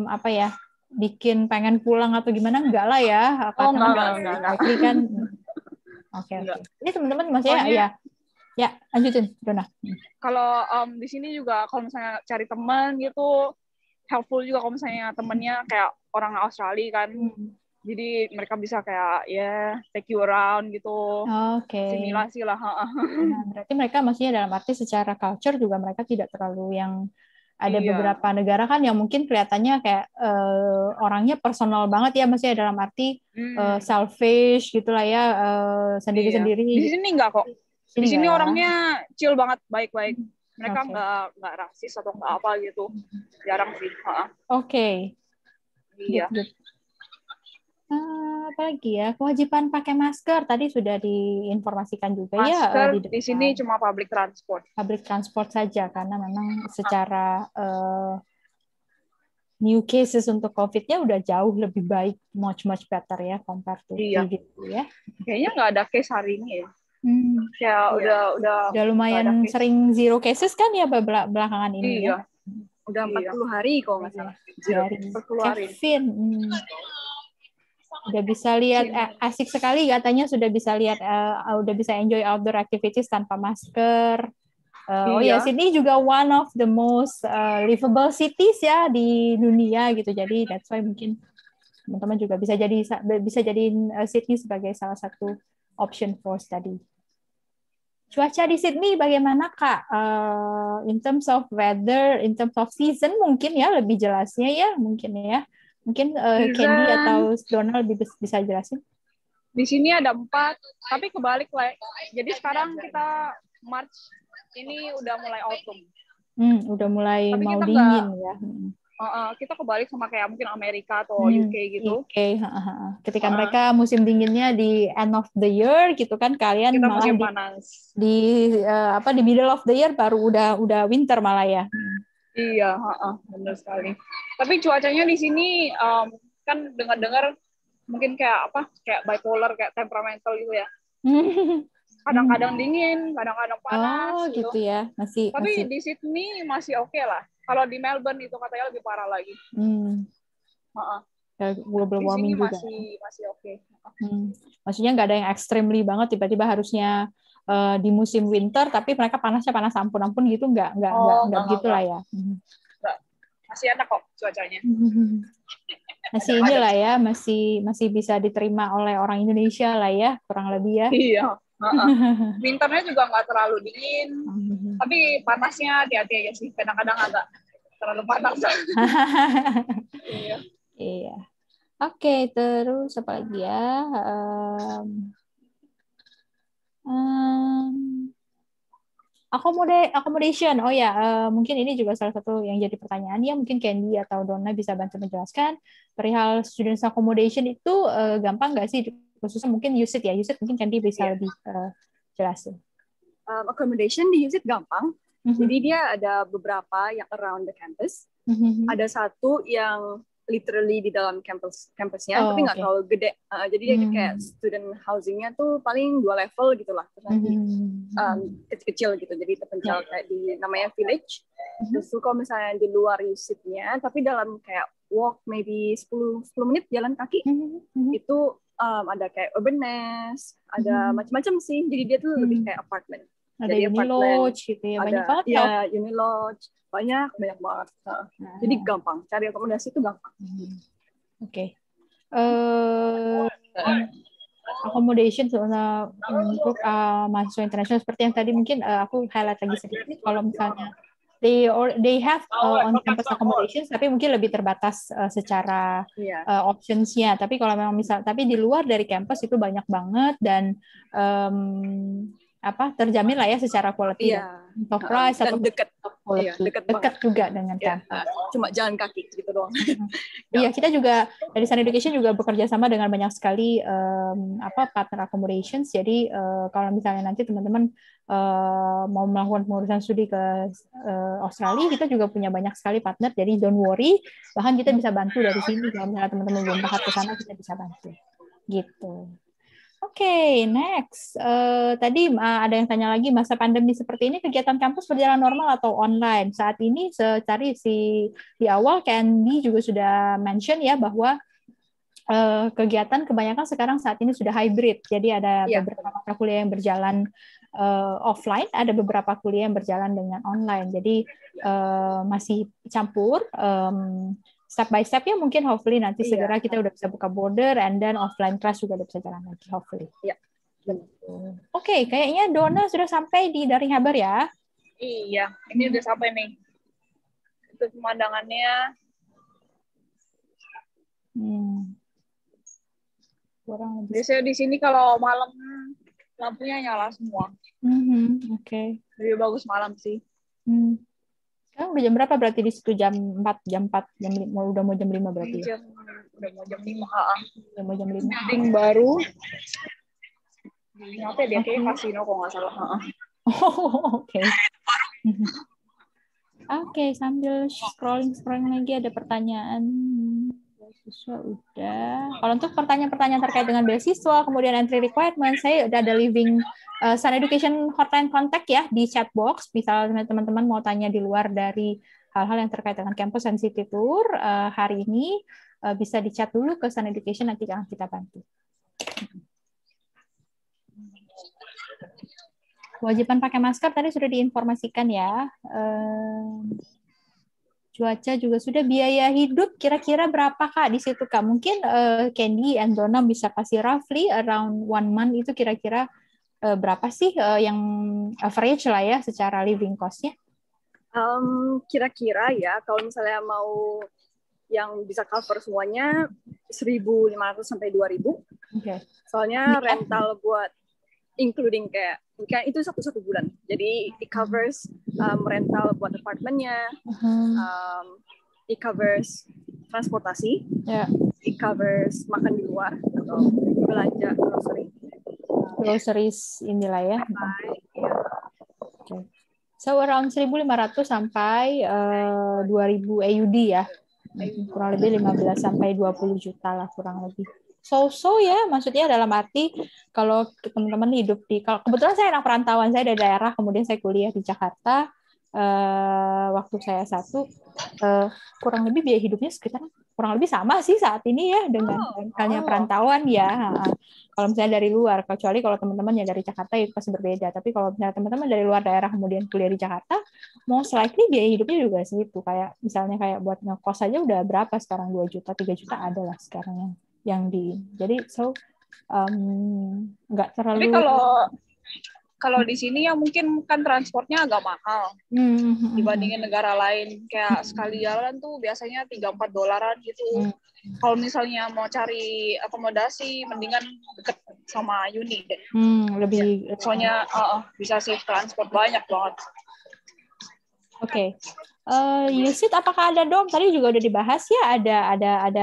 apa ya, bikin pengen pulang atau gimana, enggak lah ya. Enggak. Kan. Oke. Ini teman-teman maksudnya ya lanjutin, Dona. Kalau di sini juga kalau misalnya cari teman gitu helpful juga kalau misalnya temennya kayak orang Australia kan. Jadi mereka bisa kayak take you around gitu. Simulasi lah. Nah, berarti mereka maksudnya dalam arti secara culture juga mereka tidak terlalu yang ada beberapa negara kan yang mungkin kelihatannya kayak orangnya personal banget ya, maksudnya dalam arti selfish gitulah ya, sendiri-sendiri. Di sini enggak kok. Di sini orangnya chill banget, baik-baik. Mereka nggak rasis atau nggak apa gitu. Jarang sih. Oke. Iya. Apalagi ya, kewajiban pakai masker tadi sudah diinformasikan juga masker, ya. Di sini cuma public transport. Public transport saja, karena memang secara new cases untuk COVID-nya udah jauh lebih baik, much better ya compared to gitu ya. Kayaknya nggak ada case hari ini ya. Ya udah lumayan sering zero cases kan ya belakangan ini. Iya. Udah 40 hari kalau nggak salah. Kevin. Udah bisa lihat asik sekali katanya, sudah bisa lihat udah bisa enjoy outdoor activities tanpa masker. Sydney juga one of the most livable cities ya di dunia gitu. Jadi that's why mungkin teman-teman juga bisa jadiin Sydney sebagai salah satu option for study. Cuaca di Sydney bagaimana Kak? In terms of weather, in terms of season mungkin ya lebih jelasnya ya mungkin ya. Mungkin Candy atau Donald bisa jelasin. Di sini ada 4, tapi kebalik lah. Jadi sekarang kita March ini udah mulai autumn. Udah mulai tapi mau dingin ya. Kita kebalik sama kayak mungkin Amerika atau UK gitu. UK, ketika mereka musim dinginnya di end of the year gitu kan, kalian kita malah musim panas. Di middle of the year baru udah winter malah ya. Iya, benar sekali. Tapi cuacanya di sini kan dengar-dengar mungkin kayak bipolar, kayak temperamental gitu ya. Kadang-kadang dingin, kadang-kadang panas. Gitu ya, Tapi di Sydney masih oke lah. Kalau di Melbourne itu katanya lebih parah lagi. Global warming juga. Masih oke. Maksudnya nggak ada yang extremely banget tiba-tiba harusnya di musim winter, tapi mereka panasnya panas ampun gitu, nggak begitulah ya. Masih enak kok cuacanya. Masih inilah ya, masih bisa diterima oleh orang Indonesia lah ya, kurang lebih ya. Iya. Winternya juga nggak terlalu dingin, tapi panasnya hati-hati aja sih. Kadang-kadang agak terlalu panas. Iya. Oke, terus apa lagi ya? Accommodation. Mungkin ini juga salah satu yang jadi pertanyaan ya. Mungkin Candy atau Donna bisa bantu menjelaskan perihal student accommodation itu gampang nggak sih? Khususnya mungkin USyd ya. USyd mungkin Candy bisa lebih jelasin. Accommodation di USyd gampang. Jadi dia ada beberapa yang around the campus. Ada satu yang literally di dalam kampusnya, tapi nggak terlalu gede. Jadi dia kayak student housingnya tuh paling 2 level gitulah. Terus nanti kecil-kecil gitu. Jadi terpencil kayak di namanya village. Terus kalau misalnya di luar USyd-nya, tapi dalam kayak walk maybe 10 menit jalan kaki, itu ada kayak urban nest, ada macam-macam sih. Jadi dia tuh lebih kayak apartment. Ada jadi Unilodge gitu ya, banyak banget ya. Unilodge, banyak banget. Jadi gampang, cari akomodasi itu gampang. Oke. Accommodation untuk mahasiswa internasional seperti yang tadi mungkin aku highlight lagi sedikit. Kalau misalnya they have on campus accommodations, tapi mungkin lebih terbatas secara options-nya. Tapi kalau memang tapi di luar dari campus itu banyak banget, dan terjamin lah ya secara quality, atau price dan atau dekat, dekat juga dengan campus. Cuma jalan kaki gitu doang. Iya, kita juga dari Sun Education juga bekerja sama dengan banyak sekali partner accommodations. Jadi kalau misalnya nanti teman-teman mau melakukan pengurusan studi ke Australia, kita juga punya banyak sekali partner. Jadi don't worry, bahkan kita bisa bantu dari sini. Kalau misalnya teman-teman belum berangkat ke sana, kita bisa bantu. Gitu. Oke, next. Tadi ada yang tanya lagi, masa pandemi seperti ini kegiatan kampus berjalan normal atau online? Saat ini di awal Candy juga sudah mention ya bahwa kegiatan kebanyakan sekarang saat ini sudah hybrid. Jadi ada beberapa mata kuliah yang berjalan offline, ada beberapa kuliah yang berjalan dengan online. Jadi masih campur. Step by step ya, mungkin hopefully nanti segera kita udah bisa buka border, and then offline class juga udah bisa jalan lagi, hopefully. Iya. Oke, kayaknya Donna sudah sampai di Daring Haber ya? Iya, ini udah sampai nih. Itu pemandangannya. Biasanya di sini kalau malam lampunya nyala semua. Oke. Lebih bagus malam sih. Sekarang udah jam berapa berarti di situ? Jam 4, jam 5, udah mau jam 5 berarti ya? Udah mau jam 5. Udah mau jam 5. Building baru. Apa dia kayak kasino kalau nggak salah. Oke. Oke, sambil scrolling lagi ada pertanyaan. Beasiswa udah. Kalau untuk pertanyaan-pertanyaan terkait dengan beasiswa, kemudian entry requirement, saya udah ada Living Sun Education hotline contact ya di chat box. Misalnya teman-teman mau tanya di luar dari hal-hal yang terkait dengan campus and city tour hari ini, bisa di chat dulu ke Sun Education, nanti akan kita bantu. Kewajiban pakai masker tadi sudah diinformasikan ya. Cuaca juga sudah. Biaya hidup kira-kira berapa Kak di situ Kak? Mungkin Candy and Donna bisa kasih roughly around 1 month itu kira-kira berapa sih yang average lah ya secara living cost-nya? Kira-kira ya kalau misalnya mau yang bisa cover semuanya 1.500 sampai 2.000. Okay. Soalnya rental buat including kayak itu satu bulan. Jadi it covers rental buat apartemennya, it covers transportasi, it covers makan di luar atau belanja groceries inilah ya. Okay. So around 1.500 sampai 2.000 AUD ya. Kurang lebih 15 sampai 20 juta lah kurang lebih. So ya, maksudnya dalam arti kalau teman-teman hidup kalau kebetulan saya anak perantauan, saya dari daerah, kemudian saya kuliah di Jakarta. Waktu saya kurang lebih biaya hidupnya sekitar kurang lebih sama sih saat ini ya dengan halnya perantauan ya. Kalau misalnya dari luar, kecuali kalau teman-teman yang dari Jakarta itu pasti berbeda. Tapi kalau misalnya teman-teman dari luar daerah kemudian kuliah di Jakarta, most likely biaya hidupnya juga segitu. Kayak misalnya kayak buat ngekos aja udah berapa sekarang, 2 juta, 3 juta ada lah sekarang yang jadi nggak terlalu. Tapi kalau di sini ya mungkin kan transportnya agak mahal dibandingin negara lain. Kayak sekali jalan tuh biasanya $3-4 gitu. Kalau misalnya mau cari akomodasi, mendingan deket sama uni deh. Lebih. Soalnya bisa save transport banyak banget. Oke. USIT apakah ada dorm? Tadi juga udah dibahas ya, ada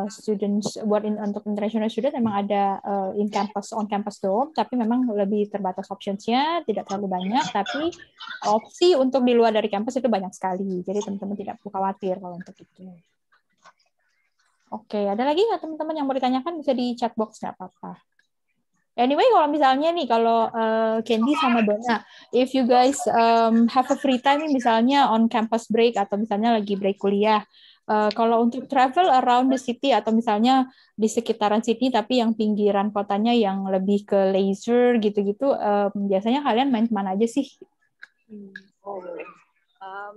students untuk international student memang ada on campus dorm, tapi memang lebih terbatas options-nya, tidak terlalu banyak, tapi opsi untuk di luar dari kampus itu banyak sekali. Jadi teman-teman tidak perlu khawatir kalau untuk itu. Oke, ada lagi nggak teman-teman yang mau ditanyakan, bisa di chat box, nggak apa-apa. Anyway, kalau misalnya nih, kalau Candy sama Donna, if you guys have a free time, misalnya on campus break atau misalnya lagi break kuliah, kalau untuk travel around the city atau misalnya di sekitaran Sydney tapi yang pinggiran kotanya yang lebih ke leisure gitu-gitu, biasanya kalian main kemana aja sih?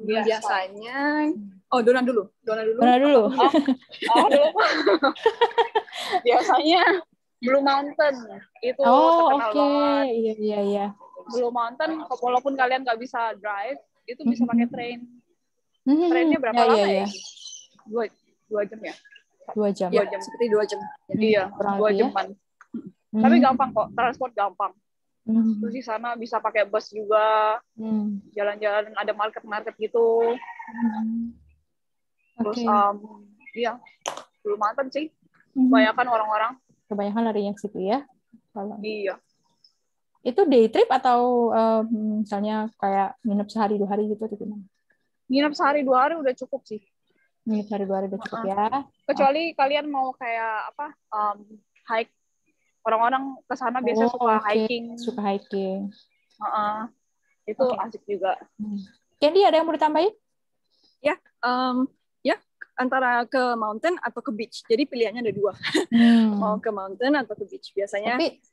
Biasanya, Donna dulu. Biasanya Blue Mountain itu terkenal banget. Iya. Blue Mountain, walaupun kalian nggak bisa drive, itu bisa pakai train. Trainnya berapa lama ya? 2 jam ya? 2 jam. Iya, seperti 2 jam. Iya, 2 jaman. Tapi gampang kok, transport gampang. Terus di sana bisa pakai bus juga, jalan-jalan, ada market-market gitu. Terus iya, belum mantap sih. Kebanyakan orang-orang. Kebanyakan larinya ke situ ya. Iya. Itu day trip atau misalnya kayak nginep sehari 2 hari gitu atau gimana? Nginep sehari 2 hari udah cukup sih. Nginep sehari 2 hari udah cukup ya. Kecuali kalian mau kayak apa, hike. Orang-orang ke sana biasanya suka hiking. Suka hiking. Itu asik juga. Candy, ada yang mau ditambahin? Ya, antara ke mountain atau ke beach. Jadi pilihannya ada 2. Mau ke mountain atau ke beach. Biasanya. Tapi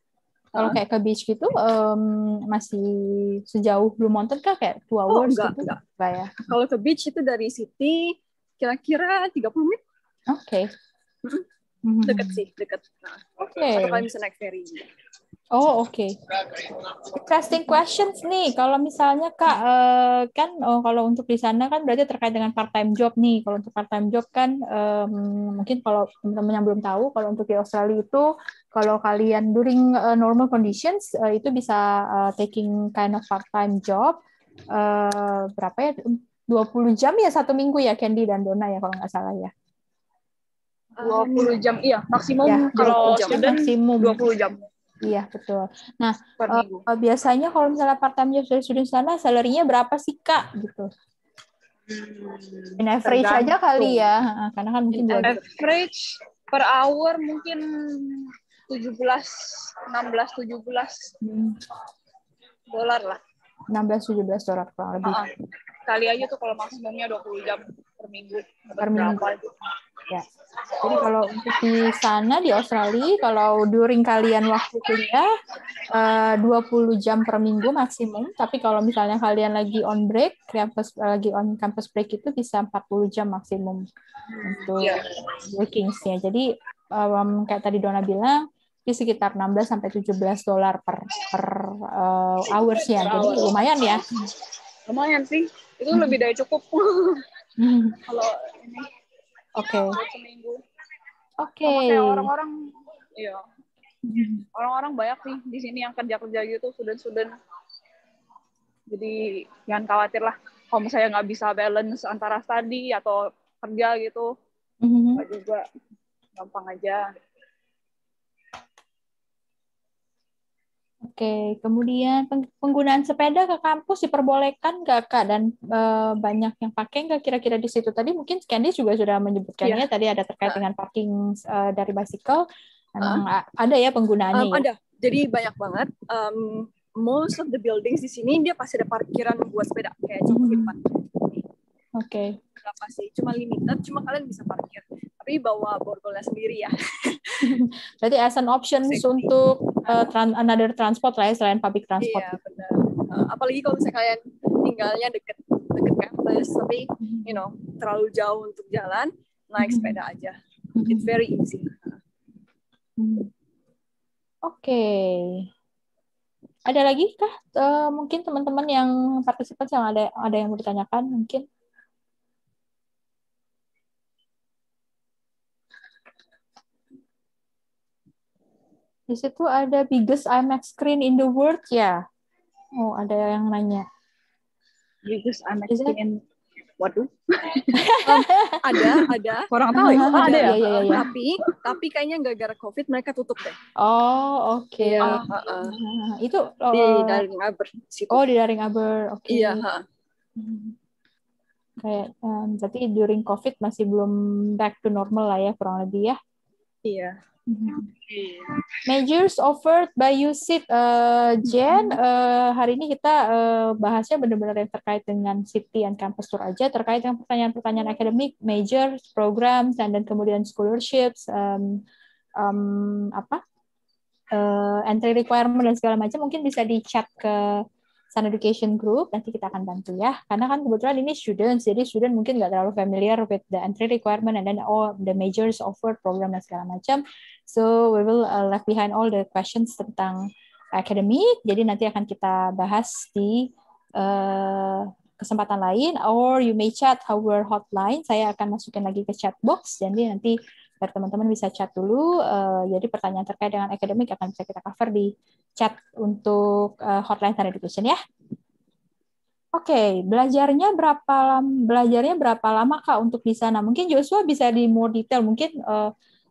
kalau kayak ke beach gitu, masih sejauh Blue Mountain kah? Kayak 2 hours gitu? Enggak. Ya? Kalau ke beach itu dari city kira-kira 30 menit. Oke. Dekat sih, dekat. Atau kalian bisa naik ferry. Oh, oke. Interesting questions nih. Kalau misalnya Kak, kan kalau untuk di sana kan berarti terkait dengan part-time job nih. Kalau untuk part-time job kan mungkin kalau teman-teman yang belum tahu, kalau untuk di Australia itu kalau kalian during normal conditions itu bisa taking kind of part-time job berapa ya? 20 jam ya 1 minggu ya, Candy dan Donna ya kalau nggak salah ya. 20 jam, iya. Maksimum ya, kalau student maksimum 20 jam. Iya, betul. Nah, biasanya kalau misalnya part-time job dari student sana, salary-nya berapa sih, Kak? Gitu. In average aja kali ya. Karena kan mungkin average per hour mungkin 16-17 dolar lah. 16-17 dolar kurang lebih. Kali aja tuh kalau maksimumnya 20 jam per minggu. Ya. Jadi kalau untuk di sana di Australia, kalau during kalian waktu kuliah 20 jam per minggu maksimum. Tapi kalau misalnya kalian lagi on break, lagi on campus break itu bisa 40 jam maksimum untuk workingsnya. Jadi kayak tadi Donna bilang, di sekitar 16 sampai 17 dolar per hours ya. Jadi lumayan ya. Lumayan sih. Itu lebih dari cukup. Kalau ini. Seminggu. Sama kayak orang-orang, iya. Orang-orang banyak sih di sini yang kerja-kerja gitu, student-student. Jadi jangan khawatir lah. Kalau misalnya nggak bisa balance antara study atau kerja gitu, nggak juga. Gampang aja. Oke, kemudian penggunaan sepeda ke kampus diperbolehkan nggak, Kak? Dan banyak yang pakai nggak kira-kira di situ? Tadi mungkin Candy juga sudah menyebutkannya, tadi ada terkait dengan parking dari bicycle. Memang ada ya penggunaannya ya? Ada, jadi banyak banget. Most of the buildings di sini dia pasti ada parkiran buat sepeda, kayak contoh di depan. Oke. Berapa sih? Cuma limited, cuma kalian bisa parkir. Tapi bawa borgolnya sendiri ya. Berarti as an option untuk another transport lah ya, selain public transport. Iya, benar. Apalagi kalau misalnya kalian tinggalnya deket campus, tapi terlalu jauh untuk jalan, naik sepeda aja. It's very easy. Oke. Ada lagi kah mungkin teman-teman yang partisipan yang ada yang mau ditanyakan mungkin? Di situ ada biggest IMAX screen in the world ya. Oh, ada yang nanya. Biggest IMAX screen in waduh. Ada. Kurang tahu ya. Ada ya. Iya. Tapi kayaknya gara-gara COVID mereka tutup deh. Oh, oke. Iya. Itu di Daring Aber. Oh, di Daring Aber. Oke. Iya. Kayak berarti during COVID masih belum back to normal lah ya, kurang lebih ya. Iya. Measures offered by USIT, Jen. Hari ini kita bahasnya benar-benar yang terkait dengan city and campus tour aja, terkait dengan pertanyaan-pertanyaan akademik, majors, programs, dan kemudian scholarships, entry requirement dan segala macam. Mungkin bisa di chat ke Sun Education Group, nanti kita akan bantu ya. Karena kan kebetulan ini students, jadi student mungkin nggak terlalu familiar with the entry requirement and then the majors offered program dan segala macam. So we will left behind all the questions tentang academic. Jadi nanti akan kita bahas di kesempatan lain, or you may chat our hotline. Saya akan masukin lagi ke chat box. Jadi nanti biar teman-teman bisa chat dulu. Jadi pertanyaan terkait dengan akademik akan bisa kita cover di chat untuk hotline Sun Education ya. Oke, belajarnya berapa lama Kak untuk di sana? Mungkin Joshua bisa di more detail, mungkin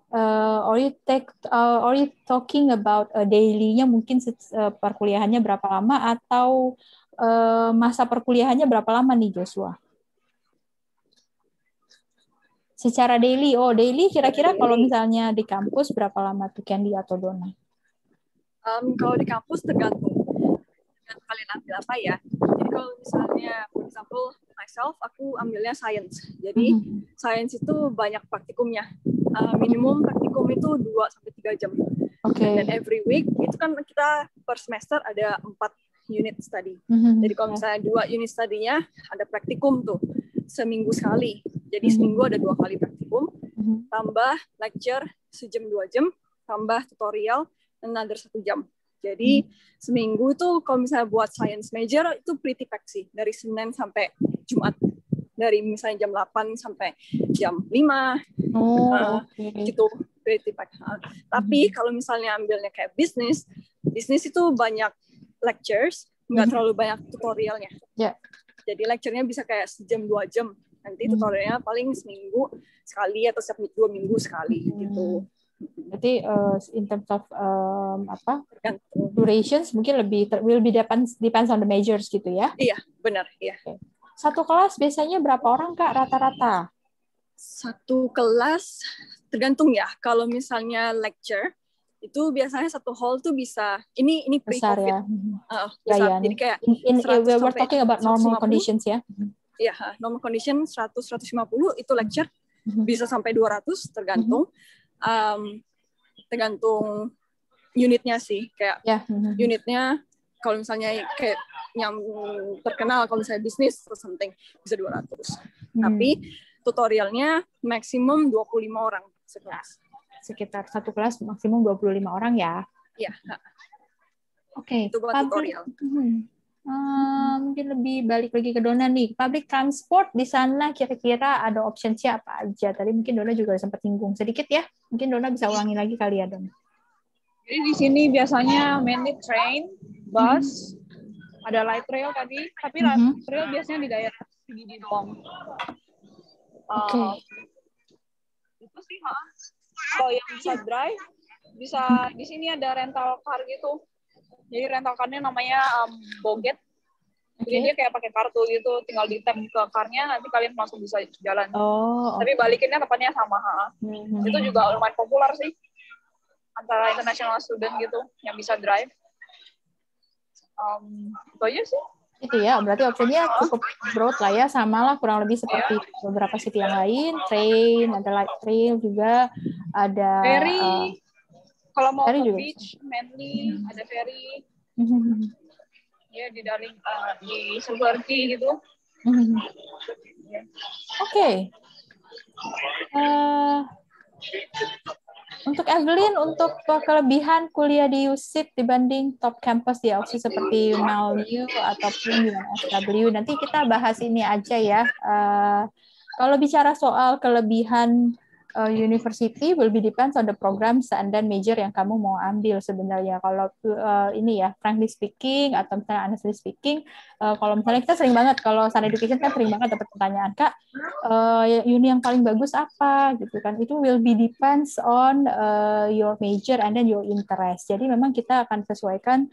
or you talking about daily-nya, mungkin perkuliahannya berapa lama, atau masa perkuliahannya berapa lama nih Joshua? Secara daily, daily kira-kira kalau misalnya di kampus berapa lama tuh Candy atau Donna? Kalau di kampus tergantung kalian ambil apa ya. Jadi kalau misalnya, for example, myself, aku ambilnya science. Jadi science itu banyak praktikumnya. Minimum praktikum itu 2-3 jam. Okay. Dan every week, itu kan kita per semester ada 4 unit study. Jadi kalau misalnya 2 unit study-nya ada praktikum tuh, seminggu sekali. Jadi seminggu ada 2 kali praktikum, tambah lecture sejam 2 jam, tambah tutorial another 1 jam. Jadi seminggu tuh kalau misalnya buat science major itu pretty pack sih, dari Senin sampai Jumat, dari misalnya jam 8 sampai jam 5, gitu pretty pack. Tapi kalau misalnya ambilnya kayak bisnis itu banyak lectures, nggak terlalu banyak tutorialnya. Jadi lecturenya bisa kayak sejam 2 jam, nanti tutorialnya paling seminggu sekali atau setiap 2 minggu sekali gitu. Berarti in terms of durations mungkin will be depends on the majors gitu ya? Iya, benar. Iya. Okay. Satu kelas biasanya berapa orang Kak rata-rata? Satu kelas tergantung ya. Kalau misalnya lecture itu biasanya satu hall tuh bisa ini besar pre-COVID. Ya. Besar. Ya. Jadi kayak we're talking about normal 150. Conditions ya. Iya, normal condition 100-150 itu lecture, bisa sampai 200 tergantung. Tergantung unitnya sih, kayak unitnya kalau misalnya kayak yang terkenal, kalau misalnya bisnis atau something bisa 200. Tapi tutorialnya maksimum 25 orang sekelas. Sekitar satu kelas maksimum 25 orang ya. Iya. Oke. Itu buat tutorial. Mungkin lebih balik lagi ke Donna nih. Public transport di sana kira-kira ada option-nya apa aja? Tadi mungkin Donna juga sempat singgung sedikit ya. Mungkin Donna bisa ulangi lagi kali ya, Donna. Jadi di sini biasanya mainly train, bus, ada light rail tadi, tapi light rail biasanya di daerah CBD doang. Itu sih, kalau yang bisa drive, bisa di sini ada rental car gitu. Jadi rental car-nya namanya Boget. Jadi dia kayak pakai kartu gitu, tinggal di-tap ke car-nya, nanti kalian langsung bisa jalan. Tapi balikinnya tempatnya sama. Itu juga lumayan populer sih, antara international student gitu, yang bisa drive. Itu aja sih. Itu ya, berarti opsinya cukup broad lah ya, sama lah kurang lebih seperti beberapa city yang lain. Train, ada light rail juga, ada ferry. Kalau mau ke juga beach, mainly ada ferry. Ya di Darling, di Subarti gitu. Oke. Untuk Evelyn, untuk kelebihan kuliah di USIT dibanding top campus di Aussie seperti UNLU ataupun UNSW, nanti kita bahas ini aja ya. Kalau bicara soal kelebihan university will be depends on the programs and then major yang kamu mau ambil sebenarnya. Kalau ini ya, frankly speaking atau misalnya honestly speaking, kalau misalnya kita sering banget, kalau Sun Education kan sering banget dapat pertanyaan, Kak, uni yang paling bagus apa gitu kan? Itu will be depends on your major and then your interest. Jadi memang kita akan sesuaikan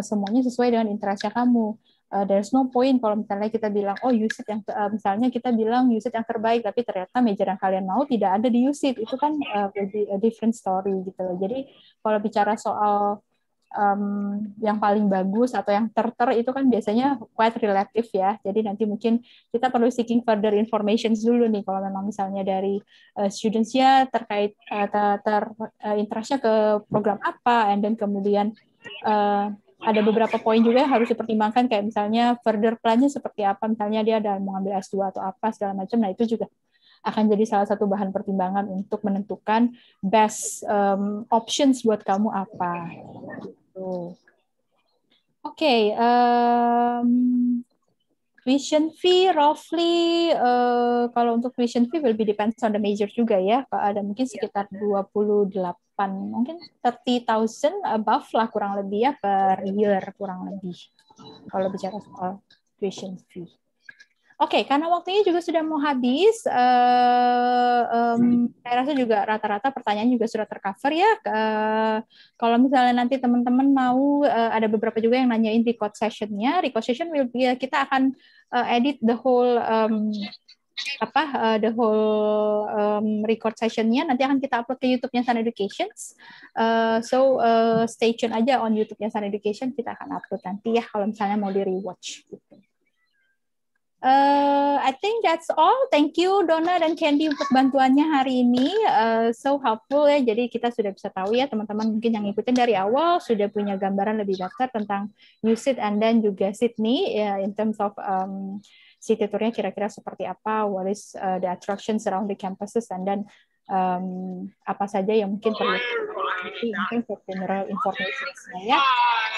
semuanya sesuai dengan interestnya kamu. There's no point kalau misalnya kita bilang USIT yang misalnya kita bilang USIT yang terbaik tapi ternyata major yang kalian mau tidak ada di USIT, itu kan a different story gitu. Jadi kalau bicara soal yang paling bagus atau yang itu kan biasanya quite relative ya. Jadi nanti mungkin kita perlu seeking further information dulu nih kalau memang misalnya dari students-nya terkait interest-nya ke program apa, and then kemudian ada beberapa poin juga yang harus dipertimbangkan, kayak misalnya further plan-nya seperti apa, misalnya dia ada mau ambil S2 atau apa segala macam. Nah, itu juga akan jadi salah satu bahan pertimbangan untuk menentukan best options buat kamu apa. Gitu. Oke, tuition fee roughly kalau untuk tuition fee will be depends on the major juga ya. Ada mungkin sekitar 28 mungkin 30,000 above lah kurang lebih ya per year kurang lebih kalau bicara soal tuition fee. Oke, karena waktunya juga sudah mau habis, saya rasa juga rata-rata pertanyaan juga sudah tercover ya. Kalau misalnya nanti teman-teman mau, ada beberapa juga yang nanyain record session-nya. Record session will be, kita akan edit the whole record session-nya. Nanti akan kita upload ke YouTube-nya Sun Education. So stay tune aja on YouTube-nya Sun Education. Kita akan upload nanti ya kalau misalnya mau di-rewatch gitu. I think that's all. Thank you Donna dan Candy untuk bantuannya hari ini. So helpful ya. Jadi kita sudah bisa tahu ya teman-teman mungkin yang ngikutin dari awal sudah punya gambaran lebih besar tentang USyd and then juga Sydney ya, in terms of city tour-nya kira-kira seperti apa, what is the attractions around the campuses, and then apa saja yang mungkin perlu in terms of general information ya.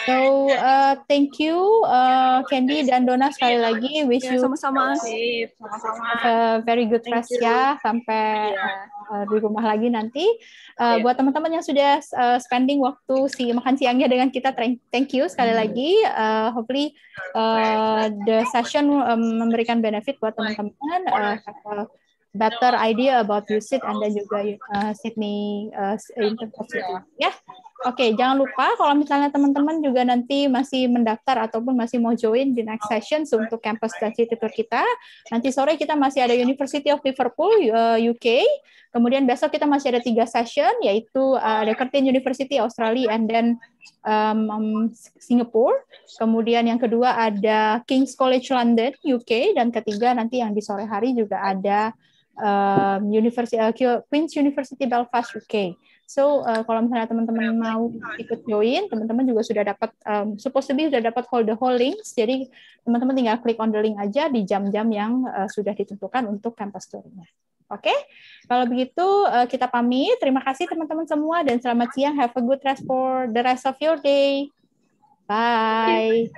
So thank you Candy dan Donna sekali lagi. Wish you sama-sama. Very good rest ya sampai di rumah lagi nanti. Buat teman-teman yang sudah spending waktu makan siangnya dengan kita, thank you sekali lagi. Hopefully the session memberikan benefit buat teman-teman, better idea about USyd and then juga Sydney University ya. Oke, jangan lupa kalau misalnya teman-teman juga nanti masih mendaftar ataupun masih mau join di next session untuk campus dan city tour kita, nanti sore kita masih ada University of Liverpool UK, kemudian besok kita masih ada 3 session, yaitu ada Curtin University Australia and then Singapore, kemudian yang kedua ada King's College London UK, dan ketiga nanti yang di sore hari juga ada Queen's University Belfast UK. So kalau misalnya teman-teman mau ikut join, teman-teman juga sudah dapat supposedly sudah dapat the whole links. Jadi teman-teman tinggal klik on the link aja di jam-jam yang sudah ditentukan untuk campus tour-nya. Oke, kalau begitu kita pamit. Terima kasih teman-teman semua dan selamat siang. Have a good rest for the rest of your day. Bye.